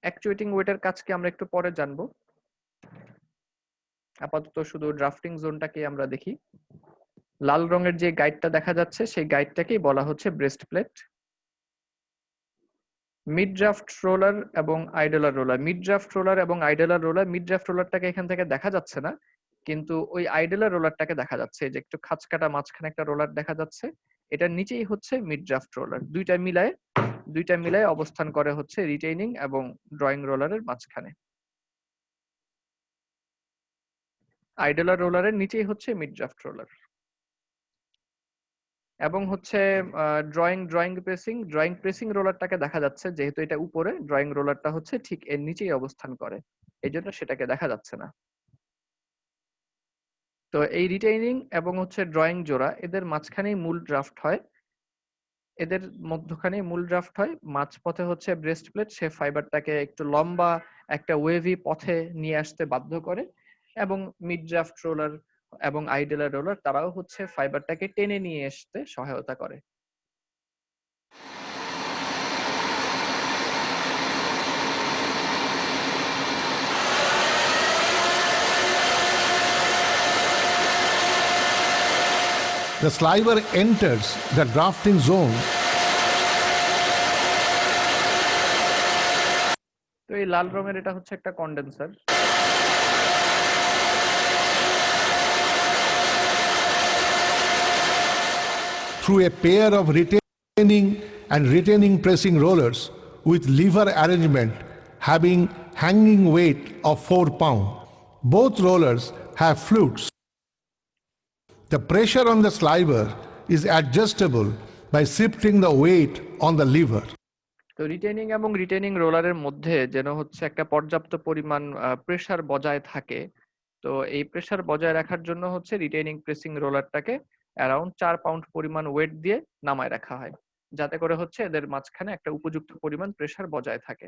অ্যাকচুয়েটিং ওয়েটের কাজকে আমরা একটু পরে জানবো, আপাতত শুধু ড্রাফটিং জোনটাকে আমরা দেখি। লাল রঙের যে গাইডটা দেখা যাচ্ছে সেই গাইডটাকেই বলা হচ্ছে breast plate. Mid draft roller এবং আইডলার রোলার, মিড ড্রাফট রোলার এবং আইডলার রোলার, মিড ড্রাফট রোলারটাকে এখান থেকে দেখা যাচ্ছে না, কিন্তু ওই আইডলার রোলারটাকে দেখা যাচ্ছে, যে একটু খাঁজকাটা মাঝখানে একটা রোলার দেখা যাচ্ছে, এটার নিচেই হচ্ছে মিড ড্রাফট রোলার। দুইটা মিলায় অবস্থান করে হচ্ছে রিটেইনিং এবং ড্রয়িং রোলারের মাঝখানে। আইডলার রোলারের নিচেই হচ্ছে মিড ড্রাফট রোলার। এবং হচ্ছে ড্রয়িং প্রেসিং রোলারটাকে দেখা যাচ্ছে, যেহেতু এটা উপরে, ড্রয়িং রোলারটা হচ্ছে ঠিক এর নিচেই অবস্থান করে, এই জন্য সেটাকে দেখা যাচ্ছে না। তো এই রিটেইনিং এবং হচ্ছে ড্রয়িং জোড়া, এদের মাঝখানেই মূল ড্রাফট হয়, এদের মধ্যখানেই মূল ড্রাফট হয়। মাঝপথে হচ্ছে ব্রেস্ট প্লেট, সে ফাইবারটাকে একটু লম্বা একটা ওয়েভি পথে নিয়ে আসতে বাধ্য করে, এবং মিড ড্রাফট রোলার এবং আইডলার রোলার তারাও হচ্ছে ফাইবারটাকে টেনে নিয়ে আসতে সহায়তা করে। The sliver enters the drafting zone তো এই লাল রঙের এটা হচ্ছে একটা condenser. through a pair of retaining pressing rollers with lever arrangement having hanging weight of 4 pounds. Both rollers have flutes. The pressure on the sliver is adjustable by shifting the weight on the lever. তো retaining রোলারের মধ্যে যেন হচ্ছে একটা পর্যাপ্ত পরিমাণ pressure বজায় থাকে। তো এই প্রেসার বজায় রাখার জন্য হচ্ছে রিটেইনিং প্রেসিং রোলারটাকে অ্যারাউন্ড 4 পাউন্ড পরিমাণ ওয়েট দিয়ে নামায় রাখা হয়, যাতে করে হচ্ছে এদের মাঝখানে একটা উপযুক্ত পরিমাণ প্রেসার বজায় থাকে।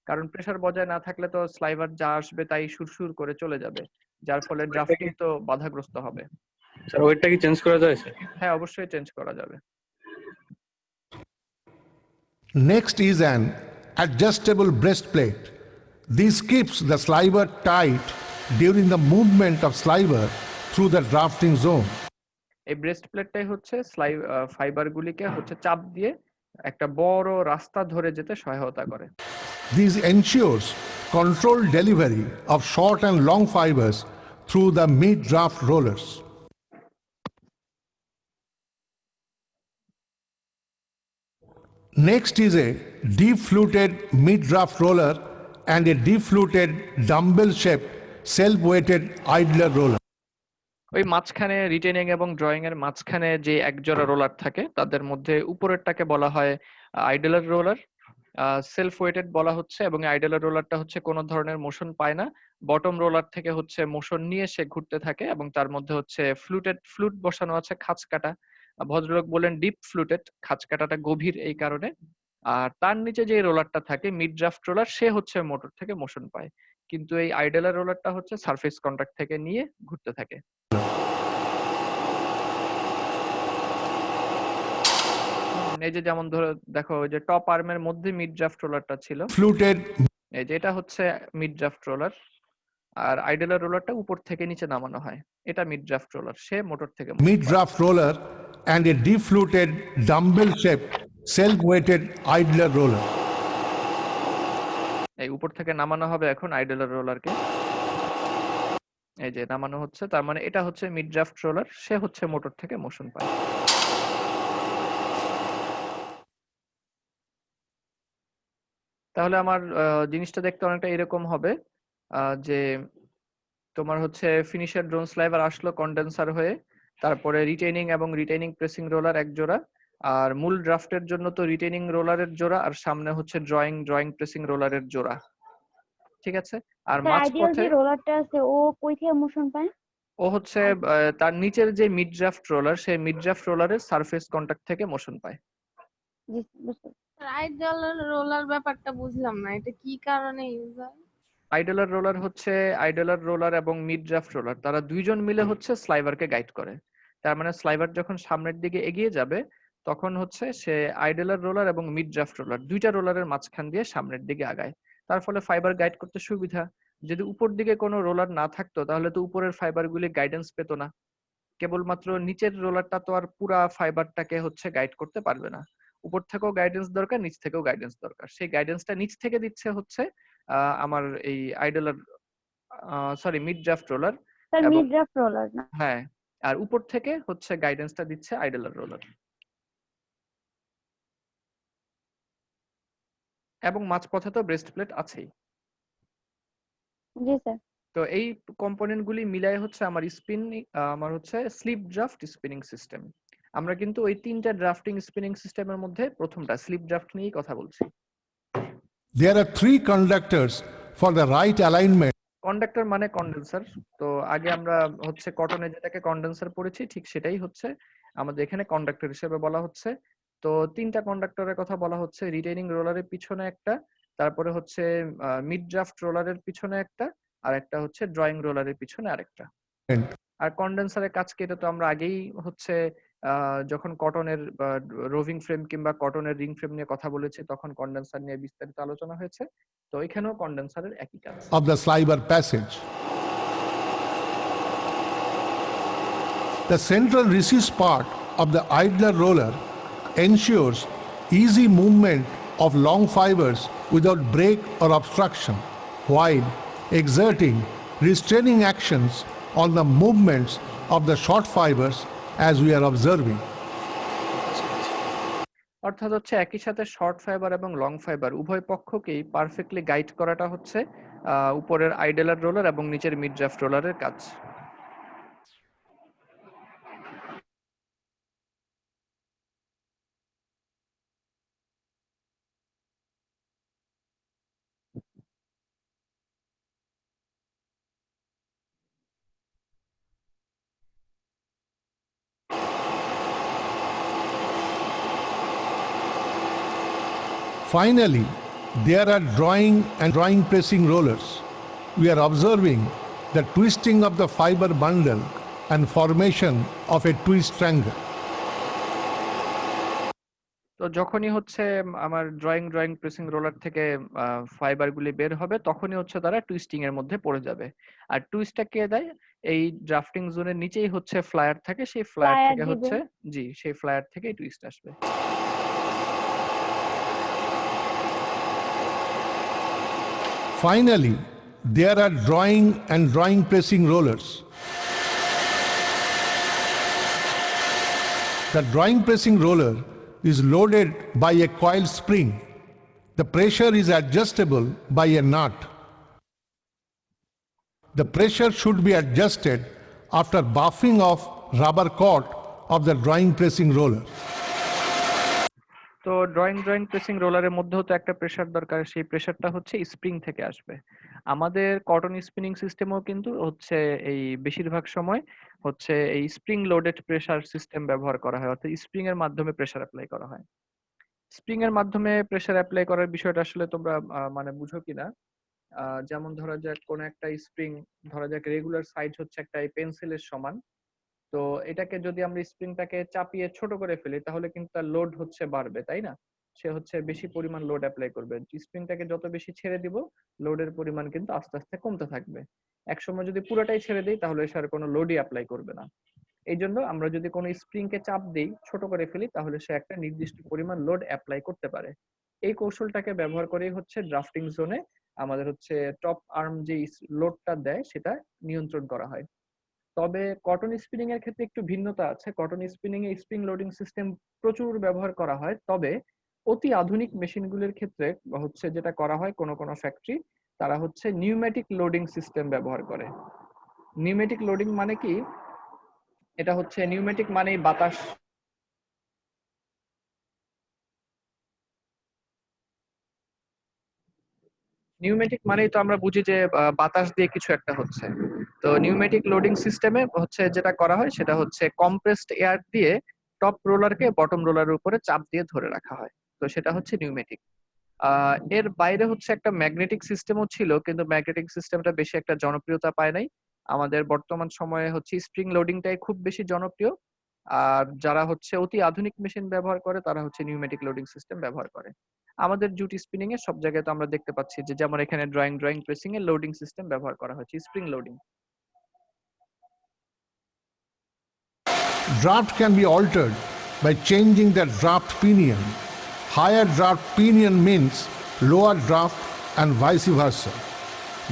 কারণ প্রেসার বজায় না থাকলে তো স্লাইভার যা আসবে তাই সুরসুর করে চলে যাবে, যার ফলে ড্রাফটিং তো বাধাগ্রস্ত হবে। স্যার ওয়েটটা কি চেঞ্জ করা যায় স্যার? হ্যাঁ, অবশ্যই চেঞ্জ করা যাবে। Next is an adjustable breastplate. This keeps the sliver tight during the movement of sliver through the drafting zone. এই ব্রেস্ট প্লেটটাই হচ্ছে ফাইবারগুলিকে হচ্ছে চাপ দিয়ে একটা বড় রাস্তা ধরে যেতে সহায়তা করে। This ensures controlled delivery of short and long fibers through the mid-draft rollers. Next is a deep-fluted mid-draft roller and a deep-fluted dumbbell-shaped self-weighted idler roller. ওই মাঝখানে রিটেনিং এবং ড্রয়িং এর মাঝখানে যে একজোড়া রোলার থাকে, তাদের মধ্যে উপরেরটাকে বলা হয় আইডলার রোলার, সেলফ ওয়েটেড বলা হচ্ছে, এবং আইডলার রোলারটা হচ্ছে কোনো ধরনের মোশন পায় না, বটম রোলার থেকে হচ্ছে মোশন নিয়ে সে ঘুরতে থাকে, এবং তার মধ্যে হচ্ছে ফ্লুট বসানো আছে, খাঁজ কাটা। ভদ্রলোক বলেন ডিপ ফ্লুটেড, খাঁজ কাটাটা গভীর এই কারণে। আর তার নিচে যে রোলারটা থাকে মিড ড্রাফট রোলার, সে হচ্ছে মোটর থেকে মোশন পায়, কিন্তু এই আইডলার রোলারটা হচ্ছে সারফেস কন্টাক্ট থেকে নিয়ে ঘুরতে থাকে। এই যে যেমন ধরো দেখো, ওই যে টপ আর্মের মধ্যে মিড ড্রাফট রোলারটা ছিল, Fluted এই যে এটা হচ্ছে মিড ড্রাফট রোলার, আর আইডলার রোলারটা উপর থেকে নিচে নামানো হয়, এটা মিড ড্রাফট রোলার, সে মোটর থেকে mid-draft roller and a deep-fluted dumbbell-shaped self-weighted idler roller. এই উপর থেকে নামানো হবে এখন আইডলার রোলারকে, এই যে নামানো হচ্ছে, তার মানে এটা হচ্ছে মিড ড্রাফট রোলার, সে হচ্ছে মোটর থেকে মোশন পায়। তাহলে আমার জিনিসটা দেখতে অনেকটা এরকম হবে যে তোমার হচ্ছে ফিনিশার ড্রোন স্লাইভার আসলো কন্ডেন্সার হয়ে, তারপরে রিটেইনিং এবং রিটেইনিং প্রেসিং রোলার এক জোড়া, আর মূল ড্রাফটের জন্য তো রিটেইনিং রোলারের জোড়া, আর সামনে হচ্ছে ড্রয়িং প্রেসিং রোলারের জোড়া। ঠিক আছে। আর স্যার আইডিয়াল মাঝপথে যে রোলারটা আছে ও কই থেকে মোশন পায়? ও হচ্ছে তার নিচের যে মিড ড্রাফট রোলার, সেই মিড ড্রাফট রোলারের সারফেস কন্টাক্ট থেকে মোশন পায়। জি বুঝতে আইডল রোলার ব্যাপারটা বুঝলাম না, এটা কি কারণে ইউজ হয়? আইডলার রোলার এবং মিড ড্রাফট রোলার, তারা দুইজন মিলে হচ্ছে স্লাইভারকে গাইড করে। তার মানে স্লাইভার যখন সামনের দিকে এগিয়ে যাবে তখন হচ্ছে সে আইডলার রোলার এবং মিড ড্রাফট রোলার দুইটা রোলারের মাঝখান দিয়ে সামনের দিকে আগায়। তার ফলে ফাইবার গাইড করতে সুবিধা। যদি উপর দিকে কোনো রোলার না থাকতো তাহলে তো উপরের ফাইবারগুলি গাইডেন্স পেত না। কেবলমাত্র নিচের রোলারটা তো আর পুরা ফাইবারটাকে হচ্ছে গাইড করতে পারবে না। উপর থেকেও গাইডেন্স দরকার, নিচ থেকেও গাইডেন্স দরকার। সেই গাইডেন্সটা নিচ থেকে দিচ্ছে হচ্ছে আমার এই আইডলার মিড ড্রাফট রোলার। স্যার এবং মিড ড্রাফট রোলার না? হ্যাঁ, আর উপর থেকে হচ্ছে গাইডেন্সটা দিচ্ছে আইডলার রোলার। এবং মাঝপথে তো ব্রেস্ট প্লেট আছেই। জি স্যার। তো এই কম্পোনেন্ট গুলি মিলাই হচ্ছে আমার হচ্ছে স্লিপ ড্রাফট স্পিনিং সিস্টেম। আমরা কিন্তু ওই তিনটা ড্রাফটিং স্পিনিং সিস্টেমের মধ্যে প্রথমটা স্লিপ ড্রাফট নিয়েই কথা বলছি। There are three conductors for the right alignment. Conductor মানে কন্ডেন্সার। তো আগে আমরা হচ্ছে কটনে যেটাকে কন্ডেন্সার পড়েছি ঠিক সেটাই হচ্ছে আমাদের এখানে কন্ডাক্টর হিসেবে বলা হচ্ছে। তো তিনটা কন্ডাক্টরের কথা বলা হচ্ছে, রিটেইনিং রোলারের পিছনে একটা, তারপরে হচ্ছে মিড ড্রাফট রোলারের পিছনে একটা, আর একটা হচ্ছে ড্রয়িং রোলারের পিছনে আরেকটা। আর কন্ডেন্সারের কাজকে এটা তো আমরা আগেই হচ্ছে যখন কটনের রোভিং ফ্রেম কিংবা কটনের রিং ফ্রেম নিয়ে কথা বলেছি তখন কন্ডেন্সার নিয়ে বিস্তারিত আলোচনা হয়েছে। তো এখানেও কন্ডেন্সারের একই কাজ। Of the sliver passage. The central recess part of the idler roller ensures easy movement of long fibers without break or obstruction, while exerting restraining actions on the movements of the short fibers as we are observing. অর্থাৎ হচ্ছে একই সাথে short fibre এবং long fibre উভয় পক্ষকেই perfectly guide করাটা হচ্ছে উপরের আইডলার roller এবং নিচের মিড ড্রাফট রোলারের কাজ। Finally, there are drawing pressing rollers. We are observing the twisting of the fiber bundle and formation of a twist triangle. তো যখনই হচ্ছে আমার ড্রয়িং প্রেসিং রোলার থেকে ফাইবার গুলি বের হবে তখনই হচ্ছে তারা টুইস্টিং এর মধ্যে পড়ে যাবে। আর টুইস্টটা কে দেয়? এই ড্রাফটিং জোনের নিচেই হচ্ছে ফ্লায়ার থাকে, সেই ফ্লায়ার ফ্লায়ার থেকে দিবে। হচ্ছে সেই ফ্লায়ার থেকেই টুইস্ট আসবে। Finally, there are drawing pressing rollers. The drawing pressing roller is loaded by a coil spring. The pressure is adjustable by a nut. The pressure should be adjusted after buffing of rubber cord of the drawing pressing roller. তো drawing pressing রোলারের মধ্যেও তো একটা pressure দরকার, সেই প্রেসারটা হচ্ছে spring থেকে আসবে। আমাদের কটন স্পিনিং সিস্টেমও কিন্তু হচ্ছে এই বেশিরভাগ সময় হচ্ছে এই স্প্রিং লোডেড প্রেসার সিস্টেম ব্যবহার করা হয়, অর্থাৎ স্প্রিং এর মাধ্যমে প্রেসার অ্যাপ্লাই করা হয়। স্প্রিং এর মাধ্যমে প্রেসার অ্যাপ্লাই করার বিষয়টা আসলে তোমরা মানে বুঝো কিনা? যেমন ধরা যাক কোন একটা স্প্রিং, ধরা যাক রেগুলার সাইজ হচ্ছে একটা পেন্সিলের সমান। তো এটাকে যদি আমরা স্প্রিংটাকে চাপিয়ে ছোট করে ফেলি তাহলে কিন্তু তার লোড হচ্ছে বাড়বে, তাই না? সে হচ্ছে বেশি পরিমাণ লোড অ্যাপ্লাই করবে। স্প্রিংটাকে যত বেশি ছেড়ে দিব লোডের পরিমাণ কিন্তু আস্তে আস্তে কমতে থাকবে। একসময় যদি পুরোটাই ছেড়ে দিই তাহলে সে আর কোনো লোডই অ্যাপ্লাই করবে না। এই জন্য আমরা যদি কোনো স্প্রিংকে চাপ দেই, ছোট করে ফেলি, তাহলে সে একটা নির্দিষ্ট পরিমাণ লোড অ্যাপ্লাই করতে পারে। এই কৌশলটাকে ব্যবহার করেই হচ্ছে ড্রাফটিং জোনে আমাদের হচ্ছে টপ আর্ম যে লোডটা দেয় সেটা নিয়ন্ত্রণ করা হয়। তবে কটন স্পিনিং এর ক্ষেত্রে একটু ভিন্নতা আছে। কটন স্পিনিং এ স্প্রিং লোডিং সিস্টেম প্রচুর ব্যবহার করা হয়, তবে অতি আধুনিক মেশিনগুলোর ক্ষেত্রে হচ্ছে যেটা করা হয় কোন কোন ফ্যাক্টরি তারা হচ্ছে নিউমেটিক লোডিং সিস্টেম ব্যবহার করে। নিউমেটিক লোডিং মানে কি? এটা হচ্ছে নিউমেটিক মানেই বাতাস নিউমেটিক মানেই তো আমরা বুঝি যে বাতাস দিয়ে কিছু একটা হচ্ছে। তো নিউমেটিক লোডিং সিস্টেমে হচ্ছে যেটা করা হয় সেটা হচ্ছে কম্প্রেসড এয়ার দিয়ে টপ রোলারকে বটম রোলারের উপরে চাপ দিয়ে ধরে রাখা হয়। তো সেটা হচ্ছে নিউমেটিক। এর বাইরে হচ্ছে একটা ম্যাগনেটিক সিস্টেমও ছিল, কিন্তু ম্যাগনেটিক সিস্টেমটা বেশি একটা জনপ্রিয়তা পায় নাই। আমাদের বর্তমান সময়ে হচ্ছে স্প্রিং লোডিংটাই খুব বেশি জনপ্রিয়। আর যারা হচ্ছে অতি আধুনিক মেশিন ব্যবহার করে তারা হচ্ছে নিউমেটিক লোডিং সিস্টেম ব্যবহার করে। আমাদের জুট স্পিনিং এ সব জায়গায় তো আমরা দেখতে পাচ্ছি যে যেমন এখানে ড্রয়িং প্রেসিং এ লোডিং সিস্টেম ব্যবহার করা হচ্ছে spring loading. Draft can be altered by changing the draft pinion. Higher draft pinion means lower draft and vice versa.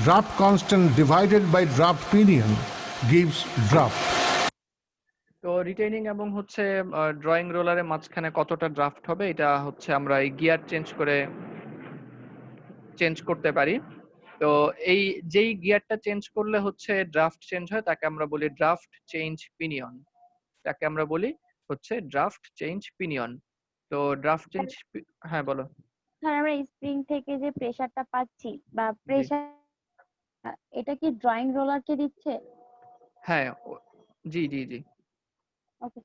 Draft constant divided by draft pinion gives draft. তো retaining এবং হচ্ছে drawing রোলারের মাঝখানে কতটা draft হবে এটা হচ্ছে আমরা এই গিয়ার চেঞ্জ করতে পারি। তো এই যেই গিয়ারটা চেঞ্জ করলে হচ্ছে ড্রাফট চেঞ্জ হয় তাকে আমরা বলি ড্রাফট চেঞ্জ পিনিয়ন। তাকে আমরা বলি হচ্ছে ড্রাফট চেঞ্জ পিনিয়ন। তো ড্রাফট চেঞ্জ, হ্যাঁ বলো। স্যার আমরা স্প্রিং থেকে যে প্রেসারটা পাচ্ছি বা প্রেসার, এটা কি ড্রয়িং রোলারকে দিচ্ছে? হ্যাঁ জি জি জি। ওকে।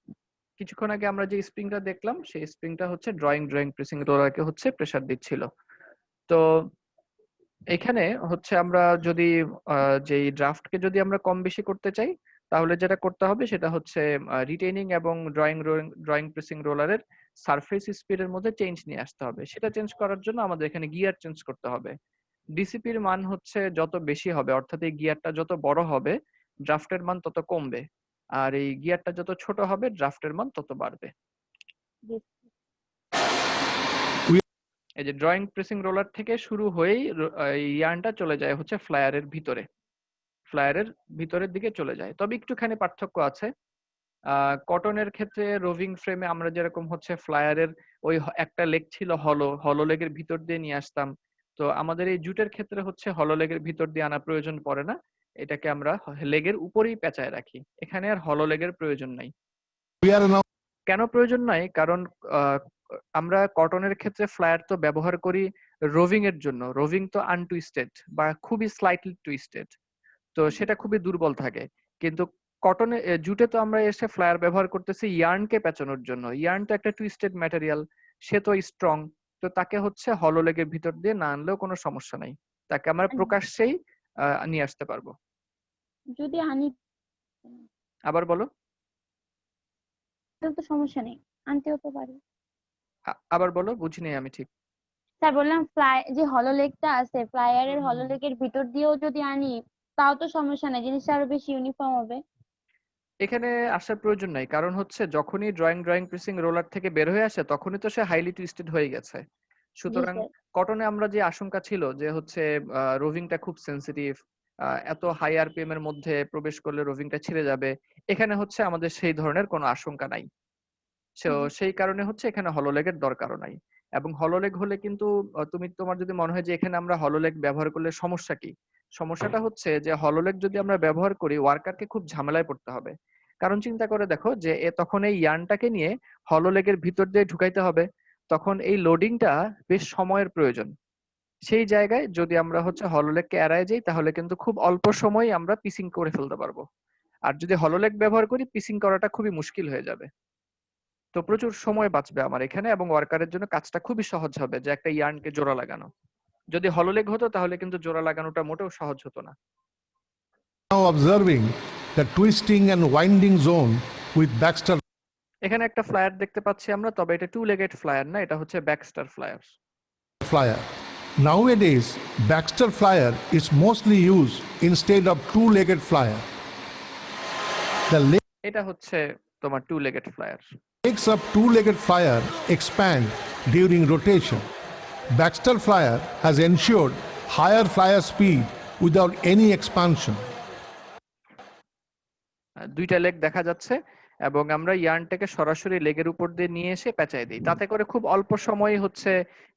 কিছুক্ষণ আগে আমরা যে স্প্রিংটা দেখলাম সেই স্প্রিংটা হচ্ছে ড্রয়িং প্রেসিং রোলারকে হচ্ছে প্রেসার দিচ্ছিল। তো এখানে হচ্ছে আমরা যদি যেই ড্রাফটকে যদি আমরা কম বেশি করতে চাই তাহলে যেটা করতে হবে সেটা হচ্ছে রিটেইনিং এবং ড্রয়িং প্রেসিং রোলারের সারফেস স্পিডের মধ্যে চেঞ্জ নিয়ে আসতে হবে। সেটা চেঞ্জ করার জন্য আমাদের এখানে গিয়ার চেঞ্জ করতে হবে। ডিসিপির মান হচ্ছে যত বেশি হবে, অর্থাৎ এই গিয়ারটা যত বড় হবে ড্রাফটের মান তত কমবে, আর এই গিয়ারটা যত ছোট হবে ড্রাফটের মান তত বাড়বে। এই যে ড্রয়িং প্রেসিং রোলার থেকে শুরু হয়েই এই ইয়ার্নটা চলে যায় হচ্ছে ফ্লায়ারের ভিতরে, ফ্লায়ারের ভিতরের দিকে চলে যায়। তবে একটুখানি পার্থক্য আছে। কটনের ক্ষেত্রে রোভিং ফ্রেমে আমরা যেরকম হচ্ছে ফ্লায়ারের ওই একটা লেগ ছিল হলো লেগের ভিতর দিয়ে নিয়ে আসতাম। তো আমাদের এই জুটের ক্ষেত্রে হচ্ছে হলো লেগের ভিতর দিয়ে আনা প্রয়োজন পড়ে না, এটাকে আমরা লেগের উপরেই পেঁচায় রাখি। এখানে আর হলো লেগের প্রয়োজন নাই। We are now কেন প্রয়োজন নাই? কারণ আমরা কটনের ক্ষেত্রে ফ্লায়ার তো ব্যবহার করি রোভিং এর জন্য। রোভিং তো আনটুইস্টেড বা খুবই স্লাইটলি টুইস্টেড, তো সেটা খুবই দুর্বল থাকে। কিন্তু জুটে তো আমরা এসে ফ্লায়ার ব্যবহার করতেছি ইয়ার্নকে পেঁচানোর জন্য। ইয়ার্ন তো একটা টুইস্টেড ম্যাটেরিয়াল, সে তো স্ট্রং, তো তাকে হচ্ছে হলো লেগের ভিতর দিয়ে না আনলেও কোনো সমস্যা নাই, তাকে আমরা প্রকাশ্যেই নিয়ে আসতে পারবো। যদি আনি আবার বলো। তাহলে তো সমস্যা নেই, আনতেও তো পারি। আবার বলো, বুঝিনি আমি ঠিক। স্যার বললাম ফ্লাই যে হলো লেগটা আছে ফ্লায়ারের হলো লেগের ভিতর দিয়েও যদি আনি তাও তো সমস্যা নেই, জিনিসটা আরো বেশি ইউনিফর্ম হবে। এখানে আসার প্রয়োজন নাই, কারণ হচ্ছে যখনই ড্রয়িং প্রেসিং রোলার থেকে বের হয়ে আসে তখনই তো সে হাইলি টুইস্টেড হয়ে গেছে। সুতরাং কটনে আমরা যে আশঙ্কা ছিল যে হচ্ছে রোভিংটা খুব সেন্সিটিভ, এত হাই আরপিএম এর মধ্যে প্রবেশ করলে রোভিংটা ছিঁড়ে যাবে, এখানে হচ্ছে আমাদের সেই ধরনের কোনো আশঙ্কা নাই। সেই কারণে হচ্ছে এখানে হলোলেগের দরকারও নাই। এবং হলোলেগ হলে কিন্তু তোমার যদি মনে হয় যে এখানে আমরা হলোলেগ ব্যবহার করলে সমস্যা কি, সমস্যাটা হচ্ছে যে হলোলেগ যদি আমরা ব্যবহার করি ওয়ার্কারকে খুব ঝামেলায় পড়তে হবে। কারণ চিন্তা করে দেখো যে তখন এই ইয়ার্নটাকে নিয়ে হলোলেগের ভিতর দিয়ে ঢুকাইতে হবে, তখন এই লোডিংটা বেশ সময়ের প্রয়োজন। সেই জায়গায় যদি আমরা হচ্ছে হলোলেগকে এড়ায় যাই তাহলে কিন্তু খুব অল্প সময়ে আমরা পিসিং করে ফেলতে পারবো। আর যদি হলোলেগ ব্যবহার করি পিসিং করাটা খুবই মুশকিল হয়ে যাবে। তো প্রচুর সময় বাঁচবে আমার এখানে, এবং ওয়ার্কারের জন্য কাজটা খুবই সহজ হবে যে একটা ইয়ার্নকে জোড়া লাগানো। যদি হলোলেগ হতো তাহলে কিন্তু জোড়া লাগানোটা মোটেও সহজ হতো না। now observing the twisting and winding zone with Baxter এখানে একটা ফ্লায়ার দেখতে পাচ্ছি আমরা, তবে এটা টু লেগেড ফ্লায়ার না, এটা হচ্ছে ব্যাকস্টার flyer. flyer. Nowadays, Baxter flyer is mostly used instead of two-legged flyer. The এটা হচ্ছে তোমার two legged flyer. legs of two-legged flyer expand during rotation. Baxter flyer has ensured higher flyer speed without any expansion. দুইটা leg দেখা যাচ্ছে এবং আমরা ইয়ার্নটাকে সরাসরি লেগের উপর দিয়ে নিয়ে এসে পেঁচাই দিই। তাতে করে খুব অল্প সময়ে হচ্ছে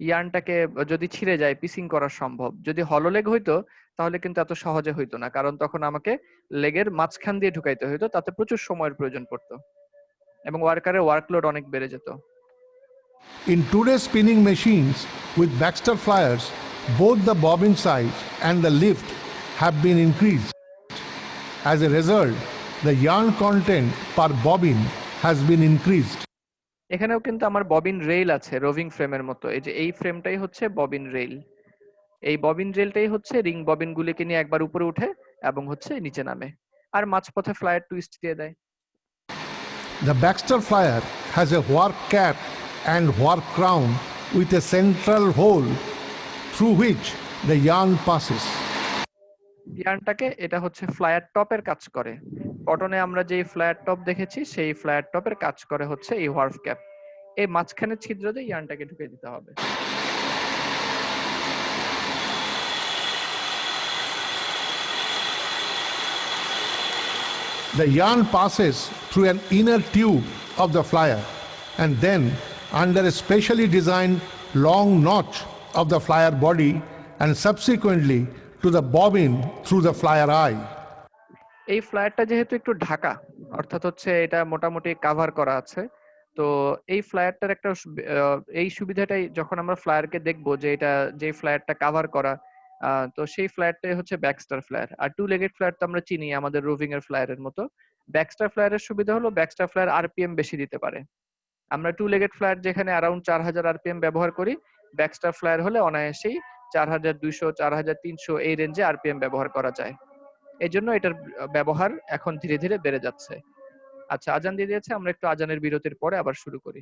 ইয়ার্নটাকে যদি ছিঁড়ে যায় পিসিং করা সম্ভব। যদি হলো লেগ হইতো তাহলে কিন্তু এত সহজে হইতো না, কারণ তখন আমাকে লেগের মাঝখান দিয়ে ঢুকাইতে হইতো, তাতে প্রচুর সময়ের প্রয়োজন পড়তো এবং ওয়ার্কারের ওয়ার্কলোড অনেক বেড়ে যেত। In today's spinning machines with Baxter flyers, both the bobbin size and the lift have been increased. As a result, the yarn content per bobbin has been increased. এখানেও কিন্তু আমার ববিন রেইল আছে roving ফ্রেমের মতো। এই যে এই ফ্রেমটাই হচ্ছে ববিন রেইল। এই ববিন রেলটাই হচ্ছে রিং ববিন গুলিকে নিয়ে একবার উপরে উঠে এবং হচ্ছে নিচে নামে, আর মাঝপথে ফ্লায়ার টুইস্ট দিয়ে দেয়। The Baxter flyer has a work cap and work crown with a central hole through which the yarn passes. ইয়ার্নটাকে এটা হচ্ছে ফ্লায়ার টপের কাজ করে। কটনে আমরা যে ফ্লায়ার টপ দেখেছি সেই ফ্লায়ার টপের কাজ করে হচ্ছে এই ওয়ার্ফ ক্যাপ। এই মাঝখানে ছিদ্র দিয়ে ইয়ার্নটাকে ঢুকে দিতে হবে। The yarn passes through an inner tube of the flyer and then under a specially designed long notch of the flyer body and subsequently to the bobbin through the flyer eye. এই ফ্লায়ারটা যেহেতু একটু ঢাকা, অর্থাৎ হচ্ছে এটা মোটামুটি cover করা আছে, তো এই ফ্লায়ারটার একটা এই সুবিধাটাই যখন আমরা ফ্লায়ারকে দেখবো যে এটা যে ফ্লায়ারটা কাভার করা, তো সেই ফ্লায়ারটাই হচ্ছে ব্যাকস্টার ফ্লায়ার। আর টু লেগেড ফ্লায়ার তো আমরা চিনি আমাদের রোভিং এর ফ্লায়ারের মতো। ব্যাকস্টার ফ্লায়ারের সুবিধা হলো ব্যাকস্টার ফ্লায়ার আরপিএম বেশি দিতে পারে। আমরা টু লেগেড ফ্লায়ার যেখানে অ্যারাউন্ড 4000 আরপিএম ব্যবহার করি, ব্যাকস্টার ফ্লায়ার হলে অনায়াসেই 4200 4300 এই রেঞ্জে আরপিএম ব্যবহার করা যায়। এই জন্য এটার ব্যবহার এখন ধীরে ধীরে বেড়ে যাচ্ছে। আচ্ছা, আজান দিয়ে দিয়েছে, আমরা একটু আজানের বিরতির পরে আবার শুরু করি।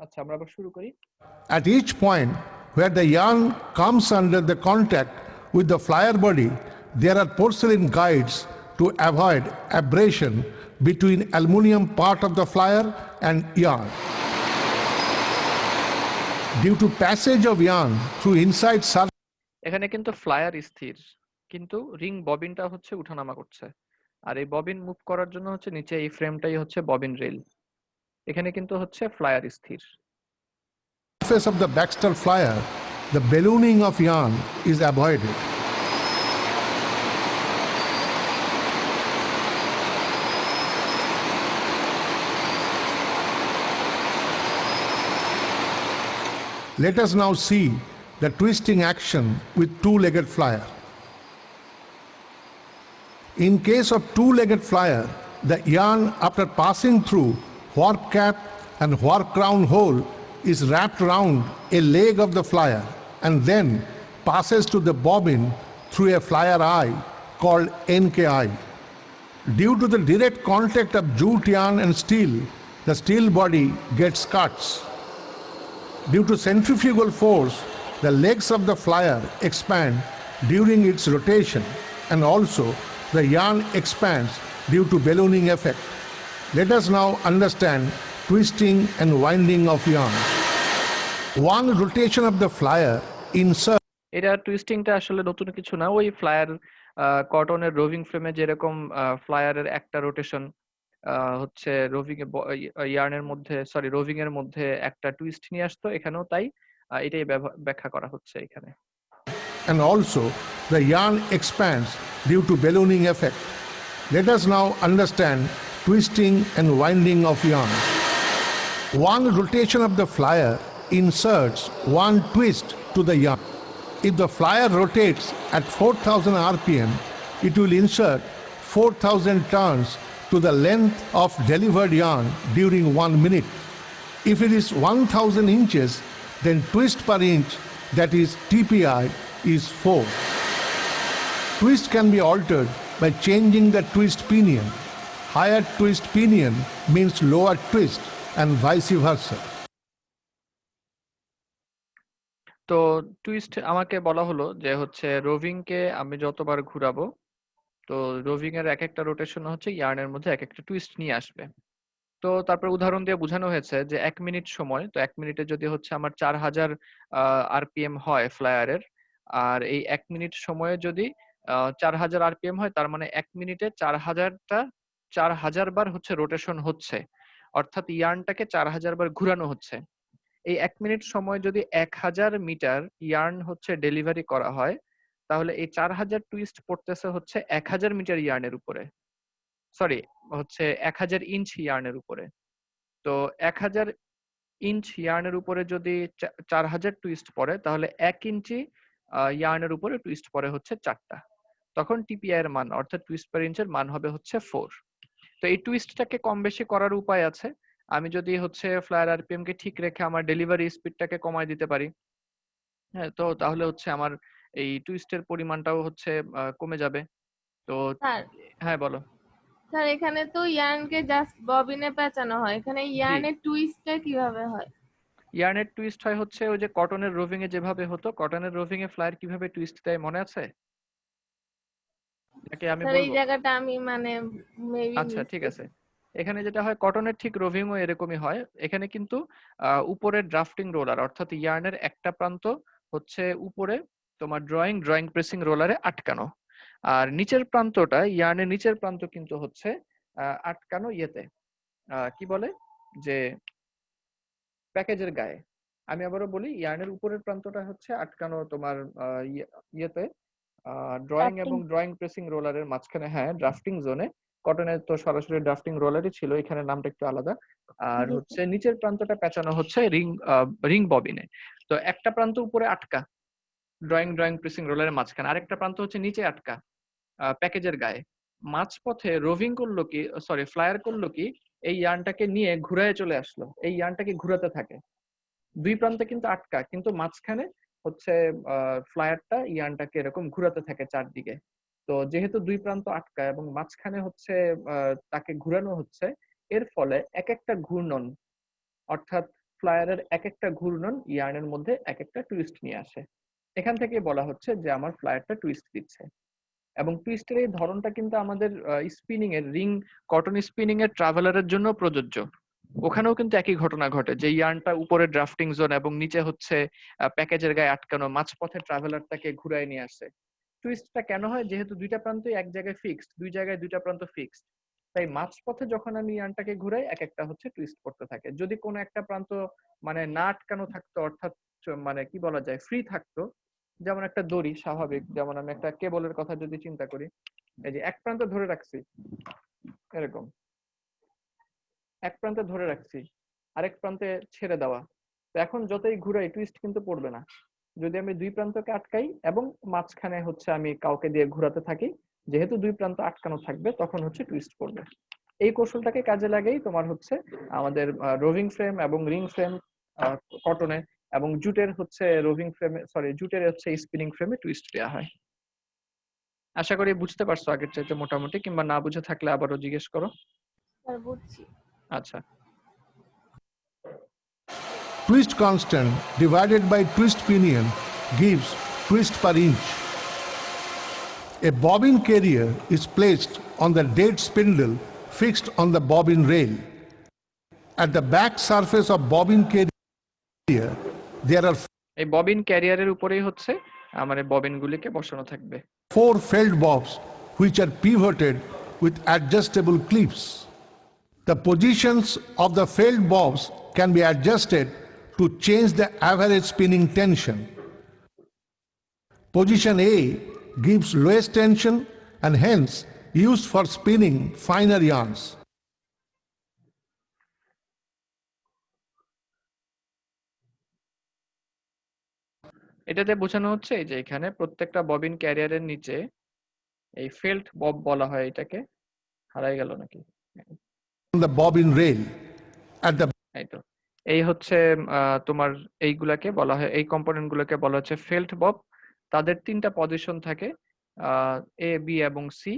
আচ্ছা, আমরা আবার শুরু করি। At each point where the yarn comes under the contact with the flyer body, there are porcelain guides to avoid abrasion between aluminum part of the flyer and yarn. Due to passage of yarn through inside surface, এখানে কিন্তু flyer স্থির, কিন্তু ring ববিনটা হচ্ছে উঠানামা করছে। আর এই bobbin move করার জন্য হচ্ছে নিচে এই ফ্রেমটাই হচ্ছে ববিন রেল। এখানে কিন্তু হচ্ছে ফ্লায়ার স্থির। surface of the Baxter flyer, the ballooning of yarn is avoided. Let us now see the twisting action with two-legged flyer. In case of two-legged flyer, the yarn after passing through warp cap and warp crown hole is wrapped round a leg of the flyer and then passes to the bobbin through a flyer eye called NKI. Due to the direct contact of jute yarn and steel, the steel body gets cuts. Due to centrifugal force, the legs of the flyer expand during its rotation, and also the yarn expands due to ballooning effect. Let us now understand twisting and winding of yarn. One rotation of the flyer inserts এটা টুইস্টিংটা আসলে নতুন কিছু না, ওই flyer কটনের roving ফ্রেমে যেরকম ফ্লায়ারের একটা রোটেশন হচ্ছে রোভিং ইয়ার্নের মধ্যে রোভিং এর মধ্যে একটা টুইস্ট নিয়ে আসতো, এখানেও তাই এটাই ব্যাখ্যা করা হচ্ছে এখানে। and also the yarn expands due to ballooning effect. Let us now understand twisting and winding of yarn. One rotation of the flyer inserts one twist to the yarn. If the flyer rotates at 4000 rpm, it will insert 4000 turns to the length of delivered yarn during 1 minute. If it is 1000 inches, then twist per inch, that is TPI, is 4. Twist can be altered by changing the twist pinion. Higher twist pinion means lower twist and vice versa. তো twist আমাকে বলা হলো যে হচ্ছে roving কে আমি যতবার ঘুরাবো, তো roving এর এক একটা রোটেশন হচ্ছে ইয়ার্নের মধ্যে এক একটা টুইস্ট নিয়ে আসবে। তো তারপর উদাহরণ দিয়ে বোঝানো হয়েছে যে 1 মিনিট সময়, তো 1 মিনিটে যদি হচ্ছে আমার 4000 আরপিএম হয় ফ্লায়ারের, আর এই 1 মিনিট সময়ে যদি 4000 আরপিএম হয়, তার মানে 1 মিনিটে 4000 বার হচ্ছে রোটেশন হচ্ছে, অর্থাৎ ইয়ার্নটাকে 4000 বার ঘুরানো হচ্ছে। এই 1 মিনিট সময় যদি 1000 মিটার ইয়ার্ন হচ্ছে ডেলিভারি করা হয়, তাহলে এই 4000 টুইস্ট পড়তেছে হচ্ছে 1000 মিটার ইয়ার্নের উপরে, হচ্ছে 1000 ইঞ্চ ইয়ার্নের উপরে। তো 1000 ইঞ্চ ইয়ার্নের উপরে যদি 4000 টুইস্ট পড়ে, তাহলে 1 ইঞ্চি ইয়ার্নের উপরে টুইস্ট পড়ে হচ্ছে 4টা। তখন টিপিআই এর মান অর্থাৎ টুইস্ট পার ইঞ্চের মান হবে হচ্ছে 4। তো এই টুইস্টটাকে কম বেশি করার উপায় আছে। আমি যদি হচ্ছে ফ্লায়ার আরপিএম কে ঠিক রেখে আমার ডেলিভারি স্পিডটাকে কমায় দিতে পারি, হ্যাঁ, তো তাহলে হচ্ছে আমার এই টুইস্টের পরিমাণটাও হচ্ছে কমে যাবে। তো স্যার হ্যাঁ বলো। স্যার এখানে তো ইয়ার্নকে জাস্ট ববিনে পেঁচানো হয়, এখানে ইয়ার্নের টুইস্টটা কিভাবে হয়? ইয়ার্নের টুইস্ট হয় হচ্ছে ওই যে কটনের রোভিং এ যেভাবে হতো, কটনের রোভিং এ ফ্লায়ার কিভাবে টুইস্ট দেয় মনে আছে নাকি আমি স্যার এই বলবো? জায়গাটা আমি মানে মেবি আচ্ছা ঠিক আছে, এখানে যেটা হয় কটনের ঠিক রোভিংও এরকমই হয়। এখানে কিন্তু উপরের ড্রাফটিং রোলার অর্থাৎ ইয়ার্নের একটা প্রান্ত হচ্ছে উপরে তোমার ড্রয়িং প্রেসিং রোলারে আটকানো, আর নিচের প্রান্তটা ইয়ার্নের নিচের প্রান্ত কিন্তু হচ্ছে আটকানো ইয়েতে কি বলে যে প্যাকেজের গায়ে। আমি আবারও বলি, ইয়ার্নের উপরের প্রান্তটা হচ্ছে আটকানো তোমার ইয়েতে ড্রয়িং এবং Drafting. ড্রয়িং প্রেসিং রোলারের মাঝখানে, হ্যাঁ ড্রাফটিং জোনে। কটনের তো সরাসরি ড্রাফটিং রোলারই ছিল, এখানে নামটা একটু আলাদা। আর জি, হচ্ছে নিচের প্রান্তটা পেঁচানো হচ্ছে রিং ববিনে। তো একটা প্রান্ত উপরে আটকা ড্রয়িং প্রেসিং রোলারের মাঝখানে, আরেকটা প্রান্ত হচ্ছে নিচে আটকা প্যাকেজের গায়ে। মাঝপথে রোভিং করলো কি, ফ্লায়ার করলো কি, এই ইয়ার্নটাকে নিয়ে ঘুরায় চলে আসলো, এই ইয়ার্নটাকে ঘুরাতে থাকে। দুই প্রান্তে কিন্তু আটকা, কিন্তু মাঝখানে হচ্ছে ফ্লায়ারটা ইয়ার্নটাকে এরকম ঘুরাতে থাকে চারদিকে। তো যেহেতু দুই প্রান্ত আটকা এবং মাঝখানে হচ্ছে তাকে ঘুরানো হচ্ছে, এর ফলে এক একটা ঘূর্ণন অর্থাৎ ফ্লায়ারের এক একটা ঘূর্ণন ইয়ার্নের মধ্যে এক একটা টুইস্ট নিয়ে আসে। এখান থেকে বলা হচ্ছে যে আমার ফ্লায়ারটা টুইস্ট দিচ্ছে। এবং টুইস্টের এই ধরনটা কিন্তু আমাদের স্পিনিং এর কটন স্পিনিং এর ট্রাভেলারের জন্য প্রযোজ্য। ওখানেও কিন্তু একই ঘটনা ঘটে যে ইয়ার্নটা উপরে ড্রাফটিং জোন এবং নিচে হচ্ছে প্যাকেজের গায়ে আটকানো, মাঝপথে ট্রাভেলারটাকে ঘুরায় নিয়ে আসে। টুইস্টটা কেন হয়? যেহেতু দুইটা প্রান্তই এক জায়গায় ফিক্সড, দুই জায়গায় দুইটা প্রান্ত ফিক্সড, তাই মাঝপথে যখন আমি ইয়ার্নটাকে ঘুরাই এক একটা হচ্ছে টুইস্ট করতে থাকে। যদি কোনো একটা প্রান্ত মানে না আটকানো থাকতো, অর্থাৎ মানে কি বলা যায় ফ্রি থাকতো, যেমন একটা দড়ি স্বাভাবিক, যেমন আমি একটা কেবলের কথা যদি চিন্তা করি, এই যে এক প্রান্ত ধরে রাখছি এরকম, এক প্রান্তে ধরে রাখছি, আরেক প্রান্তে ছেড়ে দেওয়া, তো এখন যতই ঘুরাই টুইস্ট কিন্তু পড়বে না। যদি আমি দুই প্রান্তকে আটকাই এবং মাঝখানে হচ্ছে আমি কাউকে দিয়ে ঘোরাতে থাকি, যেহেতু দুই প্রান্ত আটকানো থাকবে তখন হচ্ছে টুইস্ট পড়বে। এই কৌশলটাকে কাজে লাগেই তোমার হচ্ছে আমাদের রোভিং ফ্রেম এবং রিং ফ্রেম কটনে, এবং জুটের হচ্ছে রোভিং ফ্রেমে, সরি জুটের হচ্ছে স্পিনিং ফ্রেমে টুইস্ট দেওয়া হয়। আশা করি বুঝতে পারছো আগের চাইতে মোটামুটি, কিংবা না বুঝে থাকলে আবারও জিজ্ঞেস করো। স্যার বুঝছি। আচ্ছা, Twist constant divided by twist pinion gives twist per inch. A bobbin carrier is placed on the dead spindle fixed on the bobbin rail. At the back surface of bobbin carrier, there are এই bobbin ক্যারিয়ারের উপরেই হচ্ছে আমার এই ববিনগুলিকে বসানো থাকবে। 4 felt bobs which are pivoted with adjustable clips. The positions of the felt bobs can be adjusted to change the average spinning tension. Position A gives lowest tension and hence used for spinning finer yarns. এটাতে বোঝানো হচ্ছে এই যে এখানে প্রত্যেকটা bobbin ক্যারিয়ারের নিচে এই ফেল্ট বব বলা হয় এটাকে, হারাই গেল নাকি, On the bobbin rail at the এই তো এই হচ্ছে তোমার এইগুলাকে বলা হয়, এই কম্পোনেন্ট গুলোকে বলা হচ্ছে ফেল্ট বব। তাদের তিনটা পজিশন থাকে, এ বি এবং সি।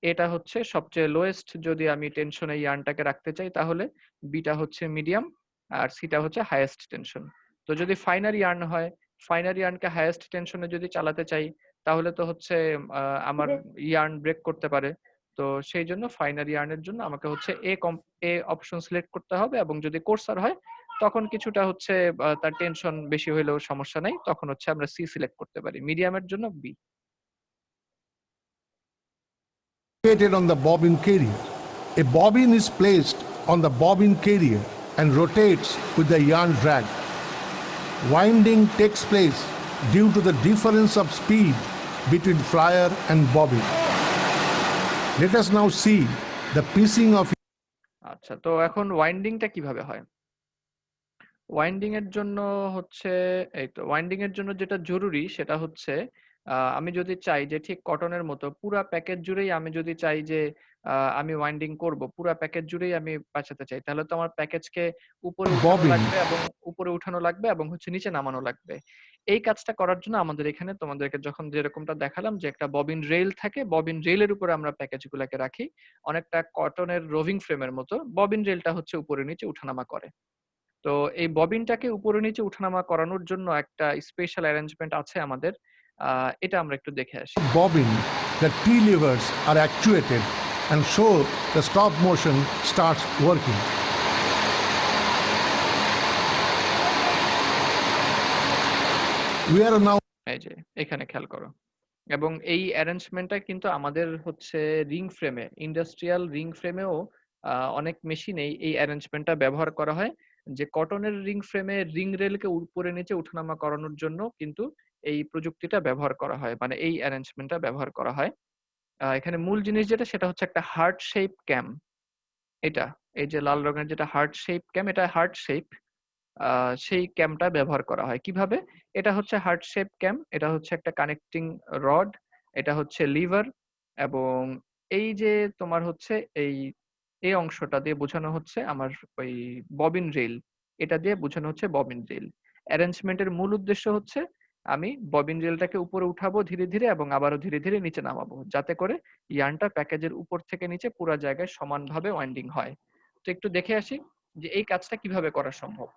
এটা হচ্ছে সবচেয়ে লোয়েস্ট, যদি আমি টেনশনে ইয়ার্নটাকে রাখতে চাই তাহলে বিটা হচ্ছে মিডিয়াম আর সিটা হচ্ছে হাইয়েস্ট টেনশন। তো যদি ফাইনার ইয়ার্ন হয়, ফাইনার ইয়ার্নকে হাইয়েস্ট টেনশনে যদি চালাতে চাই তাহলে তো হচ্ছে আমার ইয়ার্ন ব্রেক করতে পারে। তো সেই জন্য ফাইনার ইয়ার্নের জন্য আমাকে হচ্ছে এ অপশন সিলেক্ট করতে হবে, এবং যদি কোর্সার হয় তখন কিছুটা হচ্ছে তার টেনশন বেশি হইলেও সমস্যা নাই, তখন হচ্ছে আমরা সি সিলেক্ট করতে পারি, মিডিয়ামের জন্য B. located on the bobbin carrier. A bobbin is placed on the bobbin carrier and rotates with the yarn drag. Winding takes place due to the difference of speed between flyer and bobbin. Let us now see the piecing of আচ্ছা, তো এখন ওয়াইন্ডিংটা কিভাবে হয়? Winding এর জন্য হচ্ছে, এই তো ওয়াইন্ডিং এর জন্য যেটা জরুরি সেটা হচ্ছে আমি যদি চাই যে ঠিক কটনের মতো পুরা প্যাকেজ জুড়েই, আমি যদি চাই যে আমি ওয়াইন্ডিং করব, পুরা প্যাকেজ জুড়েই আমি বাঁচাতে চাই, তাহলে তো আমার প্যাকেজকে উপরে উঠানো Bobbin. লাগবে এবং উপরে উঠানো লাগবে এবং হচ্ছে নিচে নামানো লাগবে। এই কাজটা করার জন্য আমাদের এখানে তোমাদেরকে যখন যেরকমটা দেখালাম যে একটা ববিন রেল থাকে, ববিন রেলের উপরে আমরা প্যাকেজগুলোকে রাখি, অনেকটা কটনের রোভিং ফ্রেমের মতো ববিন রেলটা হচ্ছে উপরে নিচে উঠানামা করে। তো এই ববিনটাকে উপরে নিচে উঠানামা করানোর জন্য একটা স্পেশাল অ্যারেঞ্জমেন্ট আছে আমাদের, এটা আমরা একটু দেখে আসি। bobbin, the T levers are actuated and so the stop motion starts working. We are now এই যে এখানে খেয়াল করো, এবং এই অ্যারেঞ্জমেন্টটা কিন্তু আমাদের হচ্ছে রিং ফ্রেমে, ইন্ডাস্ট্রিয়াল রিং ফ্রেমেও অনেক মেশিনেই এই অ্যারেঞ্জমেন্টটা ব্যবহার করা হয়, যে কটনের রিং ফ্রেমে রিং রেলকে উপরে নিচে উঠানামা করানোর জন্য কিন্তু এই প্রযুক্তিটা ব্যবহার করা হয়, মানে এই অ্যারেঞ্জমেন্টটা ব্যবহার করা হয়। এখানে মূল জিনিস যেটা সেটা হচ্ছে একটা হার্ট শেপ ক্যাম। এটা এই যে লাল রঙের যেটা হার্ট শেপ ক্যাম, এটা হার্ট শেপ, সেই ক্যামটা ব্যবহার করা হয় কিভাবে? এটা হচ্ছে হার্ট শেপ ক্যাম, এটা হচ্ছে একটা কানেক্টিং রড, এটা হচ্ছে লিভার, এবং এই যে তোমার হচ্ছে এই অংশটা দিয়ে বোঝানো হচ্ছে আমার ওই ববিন রেল, এটা দিয়ে বোঝানো হচ্ছে ববিন রেল। অ্যারেঞ্জমেন্টের মূল উদ্দেশ্য হচ্ছে আমি ববিন রেলটাকে উপরে উঠাবো ধীরে ধীরে এবং আবারও ধীরে ধীরে নিচে নামাবো, যাতে করে ইয়ার্নটা প্যাকেজের উপর থেকে নিচে পুরো জায়গায় সমানভাবে ওয়াইন্ডিং হয়। তো একটু দেখে আসি যে এই কাজটা কিভাবে করা সম্ভব।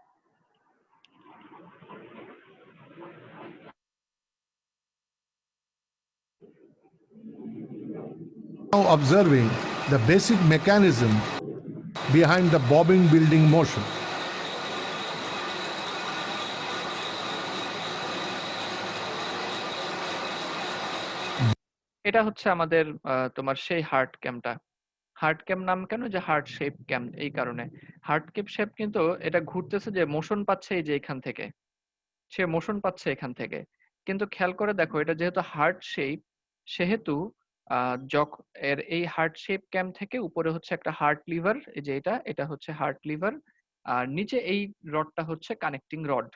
observing the basic mechanism behind the bobbin building motion. এটা হচ্ছে আমাদের তোমার সেই হার্ট ক্যামটা। হার্ট ক্যাম নাম কেন? যে হার্ট শেপ ক্যাম, এই কারণে। হার্ট ক্যাপ শেপ কিন্তু এটা ঘুরতেছে, যে মোশন পাচ্ছে এই যে এখান থেকে, সে মোশন পাচ্ছে এখান থেকে। কিন্তু খেয়াল করে দেখো, এটা যেহেতু হার্ট শেপ, সেহেতু এর এই হার্ট শেপ ক্যাম থেকে উপরে হচ্ছে একটা হার্ট লিভার, এই যে এটা হচ্ছে হার্ট লিভার, আর নিচে এই রডটা হচ্ছে কানেক্টিং রড।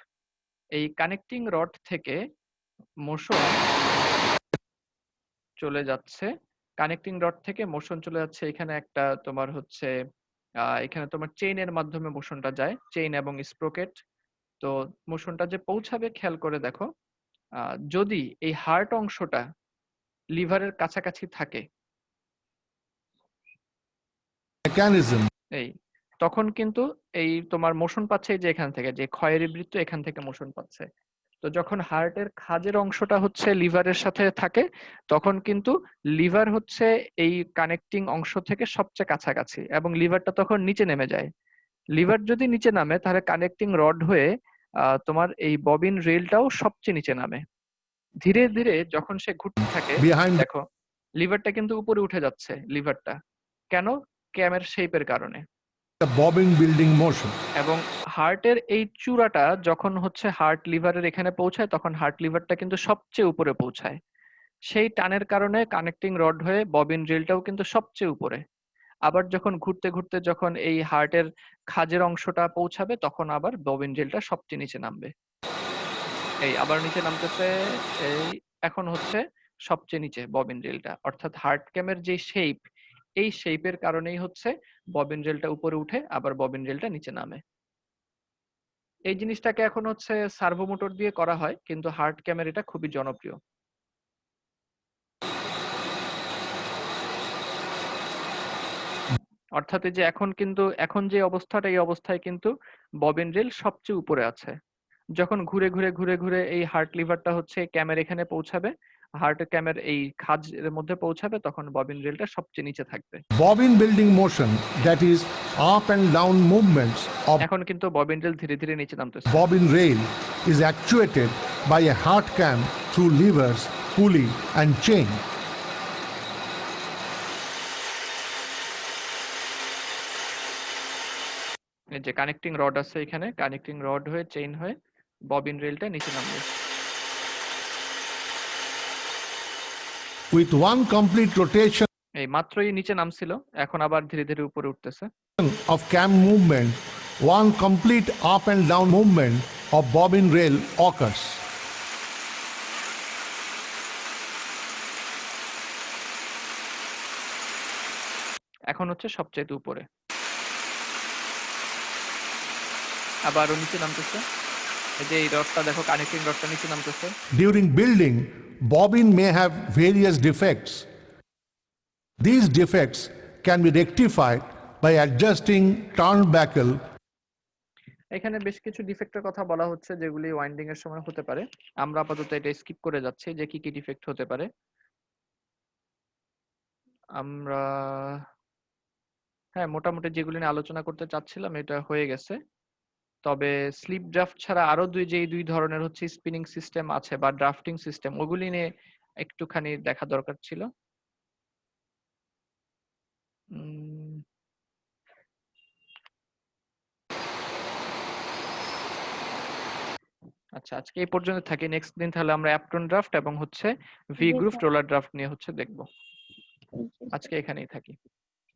এই কানেক্টিং রড থেকে মোশন চলে যাচ্ছে, কানেক্টিং রড থেকে মোশন চলে যাচ্ছে এখানে একটা তোমার হচ্ছে এখানে তোমার চেইনের মাধ্যমে মোশনটা যায়, চেইন এবং স্প্রোকেট। তো মোশনটা যে পৌঁছাবে, খেয়াল করে দেখো, যদি এই হার্ট অংশটা লিভারের কাছাকাছি থাকে, mechanism এই তখন কিন্তু এই তোমার মোশন পাচ্ছে এই যে এখান থেকে, যে ক্ষয়ের বৃত্ত এখান থেকে মোশন পাচ্ছে। তো যখন হার্টের খাজের অংশটা হচ্ছে লিভারের সাথে থাকে, তখন কিন্তু লিভার হচ্ছে এই কানেক্টিং অংশ থেকে সবচেয়ে কাছাকাছি, এবং লিভারটা তখন নিচে নেমে যায়। লিভার যদি নিচে নামে, তাহলে কানেক্টিং রড হয়ে তোমার এই ববিন রেলটাও সবচেয়ে নিচে নামে। ধীরে ধীরে যখন সে ঘুরতে থাকে, behind দেখো লিভারটা কিন্তু উপরে উঠে যাচ্ছে। লিভারটা কেন? ক্যামের শেপের কারণে। the bobbin building motion. এবং হার্টের এই চূড়াটা যখন হচ্ছে হার্ট লিভারের এখানে পৌঁছায়, তখন হার্ট লিভারটা কিন্তু সবচেয়ে উপরে পৌঁছায়। সেই টানের কারণে কানেক্টিং রড হয়ে ববিন রেলটাও কিন্তু সবচেয়ে উপরে। আবার যখন ঘুরতে ঘুরতে যখন এই হার্টের খাজের অংশটা পৌঁছাবে, তখন আবার ববিন রেলটা সবচেয়ে নিচে নামবে। এই আবার নিচে নামতেছে, এই এখন হচ্ছে সবচেয়ে নিচে ববিন রেলটা। অর্থাৎ হার্ট ক্যামের যে শেপ, এই শেপের কারণেই হচ্ছে ববিন রেলটা উপরে উঠে আবার ববিন রেলটা নিচে নামে। এই জিনিসটাকে এখন হচ্ছে সার্ভো মোটর দিয়ে করা হয়, কিন্তু হার্ট ক্যামের এটা খুবই জনপ্রিয়। অর্থাৎ এই যে এখন যে অবস্থাটা, এই অবস্থায় কিন্তু ববিন রেল সবচেয়ে উপরে আছে। যখন ঘুরে ঘুরে ঘুরে ঘুরে এই হার্ট লিভারটা হচ্ছে ক্যামের এখানে পৌঁছাবে, হার্ট ক্যামের এই খাজের মধ্যে পৌঁছাবে, তখন ববিন রেলটা সবচেয়ে নিচে থাকবে। Bobbin building motion, that is up and down movements of এখন কিন্তু ববিন রেল ধীরে ধীরে নিচে নামতেছে। bobbin rail is actuated by a heart cam through levers, pulley and chain. এই যে কানেক্টিং রড আছে এখানে, কানেক্টিং রড হয়ে চেইন হয়ে ববিন রেলটা নিচে নামবে। With one complete rotation এই মাত্রই নিচে নামছিল, এখন আবার ধীরে ধীরে উপরে উঠতেছে। of cam movement, one complete up and down movement of bobbin rail occurs. এখন হচ্ছে সবচেয়ে উপরে, আবারও নিচে নামতেছে। এই যে এই রডটা দেখো, কানেক্টিং রডটা নিচে নামতেছে। During building, bobbin may have various defects. These defects can be rectified by adjusting turnbuckle. এখানে বেশ কিছু ডিফেক্টের কথা বলা হচ্ছে, যেগুলি ওয়াইন্ডিং এর সময় হতে পারে। আমরা আপাতত এটা স্কিপ করে যাচ্ছি, যে কি কি ডিফেক্ট হতে পারে। আমরা হ্যাঁ, মোটামুটি যেগুলি নিয়ে আলোচনা করতে চাচ্ছিলাম এটা হয়ে গেছে। তবে স্লিপ ড্রাফট ছাড়া আরো দুই ধরনের হচ্ছে স্পিনিং সিস্টেম আছে বা ড্রাফটিং সিস্টেম, ওগুলি নিয়ে একটুখানি দেখা দরকার ছিল। আচ্ছা, আজকে এই পর্যন্ত থাকি। নেক্সট দিন তাহলে আমরা অ্যাপটন ড্রাফট এবং হচ্ছে ভি গ্রুপ রোলার ড্রাফট নিয়ে হচ্ছে দেখবো। আজকে এখানেই থাকি।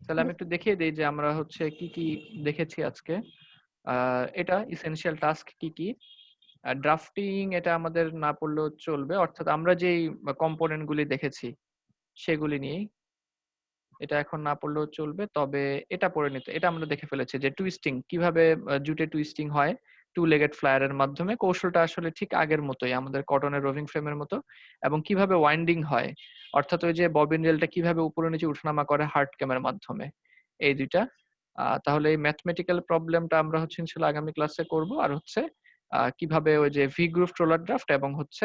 তাহলে আমি একটু দেখিয়ে দিই যে আমরা হচ্ছে কি কি দেখেছি আজকে। এটা ইসেনশিয়াল টাস্ক কি কি। ড্রাফটিং এটা আমাদের না পড়লেও চলবে, অর্থাৎ আমরা যেই কম্পোনেন্ট গুলি দেখেছি সেগুলি নিয়েই, এটা এখন না পড়লেও চলবে। তবে এটা পড়ে নিতে, এটা আমরা দেখে ফেলেছি যে টুইস্টিং কিভাবে, জুটে টুইস্টিং হয় টু লেগেড ফ্লায়ারের মাধ্যমে। কৌশলটা আসলে ঠিক আগের মতোই, আমাদের কটনের রোভিং ফ্রেমের মতো। এবং কিভাবে ওয়াইন্ডিং হয়, অর্থাৎ ওই যে ববিন রেলটা কিভাবে উপরে নিচে উঠানামা করে হার্ট ক্যামের মাধ্যমে, এই দুইটা। তাহলে এই ম্যাথমেটিক্যাল প্রবলেমটা আমরা হচ্ছে ইনশাআল্লাহ আগামী ক্লাসে করব। আর হচ্ছে কিভাবে ওই যে ভি গ্রুপ রোলার ড্রাফট এবং হচ্ছে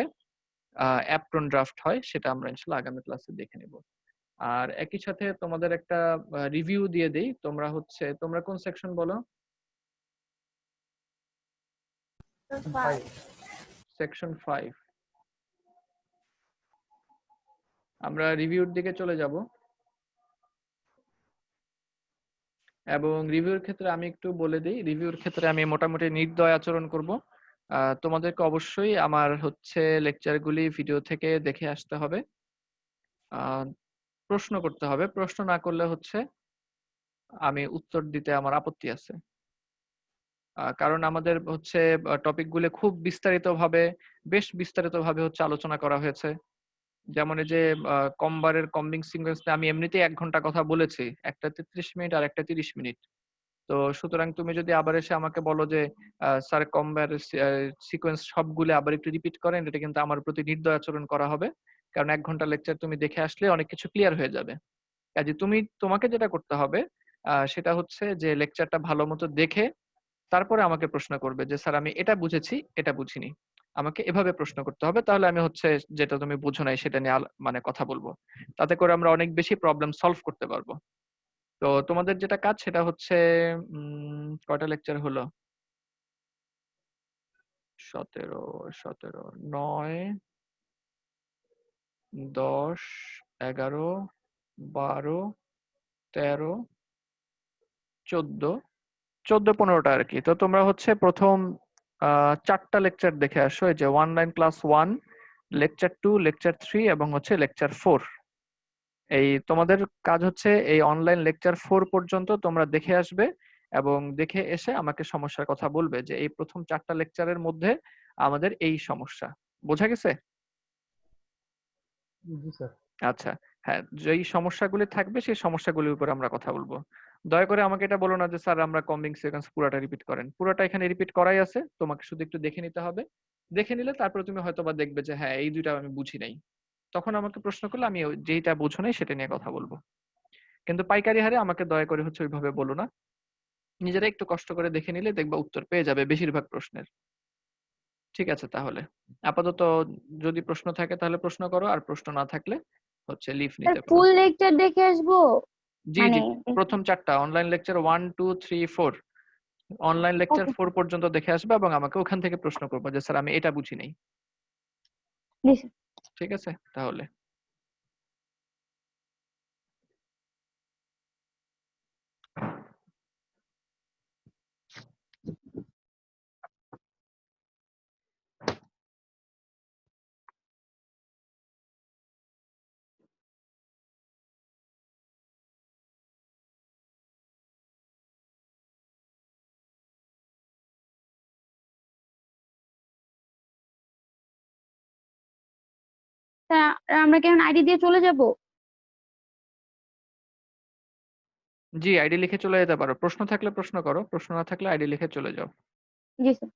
অ্যাপটন ড্রাফট হয়, সেটা আমরা ইনশাআল্লাহ আগামী ক্লাসে দেখে নেব। আর একই সাথে তোমাদের একটা রিভিউ দিয়ে দেই। তোমরা কোন সেকশন বলো? সেকশন 5। আমরা রিভিউর দিকে চলে যাব। এবং রিভিউর ক্ষেত্রে আমি একটু বলে দিই, রিভিউর ক্ষেত্রে আমি মোটামুটি নির্দয় আচরণ করব। তোমাদেরকে অবশ্যই আমার হচ্ছে লেকচারগুলি ভিডিও থেকে দেখে আসতে হবে, প্রশ্ন করতে হবে। প্রশ্ন না করলে হচ্ছে আমি উত্তর দিতে আমার আপত্তি আছে। কারণ আমাদের হচ্ছে টপিকগুলো খুব বিস্তারিতভাবে, বেশ বিস্তারিতভাবে হচ্ছে আলোচনা করা হয়েছে। যেমন এই যে কম্বারের কম্বিং সিকোয়েন্স আমি এমনিতেই 1 ঘন্টা কথা বলেছি, একটা 33 মিনিট আর একটা 30 মিনিট। তো সুতরাং তুমি যদি আবার এসে আমাকে বলো যে স্যার কম্বার সিকোয়েন্স সবগুলো আবার একটু রিপিট করেন, এটা কিন্তু আমার প্রতি নির্দয় আচরণ করা হবে। কারণ 1 ঘন্টা লেকচার তুমি দেখে আসলে অনেক কিছু ক্লিয়ার হয়ে যাবে। কাজে তোমাকে যেটা করতে হবে সেটা হচ্ছে যে লেকচারটা ভালো মতো দেখে তারপরে আমাকে প্রশ্ন করবে যে স্যার আমি এটা বুঝেছি, এটা বুঝিনি। আমাকে এভাবে প্রশ্ন করতে হবে, তাহলে আমি হচ্ছে যেটা তুমি বুঝো নাই সেটা নিয়ে মানে কথা বলবো। তাতে করে আমরা অনেক বেশি প্রবলেম সলভ করতে পারবো। তো তোমাদের যেটা কাজ সেটা হচ্ছে কয়টা লেকচার হলো? 17, 9, 10, 11, 12, 13, 14-15টা আর কি। তো তোমরা হচ্ছে প্রথম 4টা লেকচার দেখে আসো, এই যে অনলাইন ক্লাস 1, লেকচার 2, লেকচার 3 এবং হচ্ছে লেকচার 4। এই তোমাদের কাজ হচ্ছে এই অনলাইন লেকচার 4 পর্যন্ত তোমরা দেখে আসবে এবং দেখে এসে আমাকে সমস্যার কথা বলবে যে এই প্রথম 4টা লেকচারের মধ্যে আমাদের এই সমস্যা। বোঝা গেছে? জি স্যার। আচ্ছা, হ্যাঁ, যেই সমস্যাগুলি থাকবে সেই সমস্যাগুলির উপর আমরা কথা বলবো। দয়া করে আমাকে এটা বলো না যে স্যার আমরা কম্বিং সিকোয়েন্স পুরাটা রিপিট করেন। পুরাটা এখানে রিপিট করাই আছে, তোমাকে শুধু একটু দেখে নিতে হবে। দেখে নিলে তারপরে তুমি হয়তোবা দেখবে যে হ্যাঁ এই দুইটা আমি বুঝি নাই। তখন আমাকে প্রশ্ন করলে আমি যেইটা বুঝো নাই সেটা নিয়ে কথা বলবো। কিন্তু পাইকারি হারে আমাকে দয়া করে হচ্ছে ওইভাবে বলো না। নিজেরা একটু কষ্ট করে দেখে নিলে দেখবা উত্তর পেয়ে যাবে বেশিরভাগ প্রশ্নের। ঠিক আছে তাহলে। আপাতত যদি প্রশ্ন থাকে তাহলে প্রশ্ন করো, আর প্রশ্ন না থাকলে হচ্ছে লিভ স্যার নিতে পারো। ফুল লেকচার দেখে আসবো? জি মানে জি, প্রথম 4টা অনলাইন লেকচার 1, 2, 3, 4, অনলাইন লেকচার ওকে 4 পর্যন্ত দেখে আসবে এবং আমাকে ওখান থেকে প্রশ্ন করবে যে স্যার আমি এটা বুঝি নাই। জি স্যার। ঠিক আছে তাহলে। স্যার আমরা কেমন আইডি দিয়ে চলে যাব? জি, আইডি লিখে চলে যেতে পারো। প্রশ্ন থাকলে প্রশ্ন করো, প্রশ্ন না থাকলে আইডি লিখে চলে যাও। জি স্যার।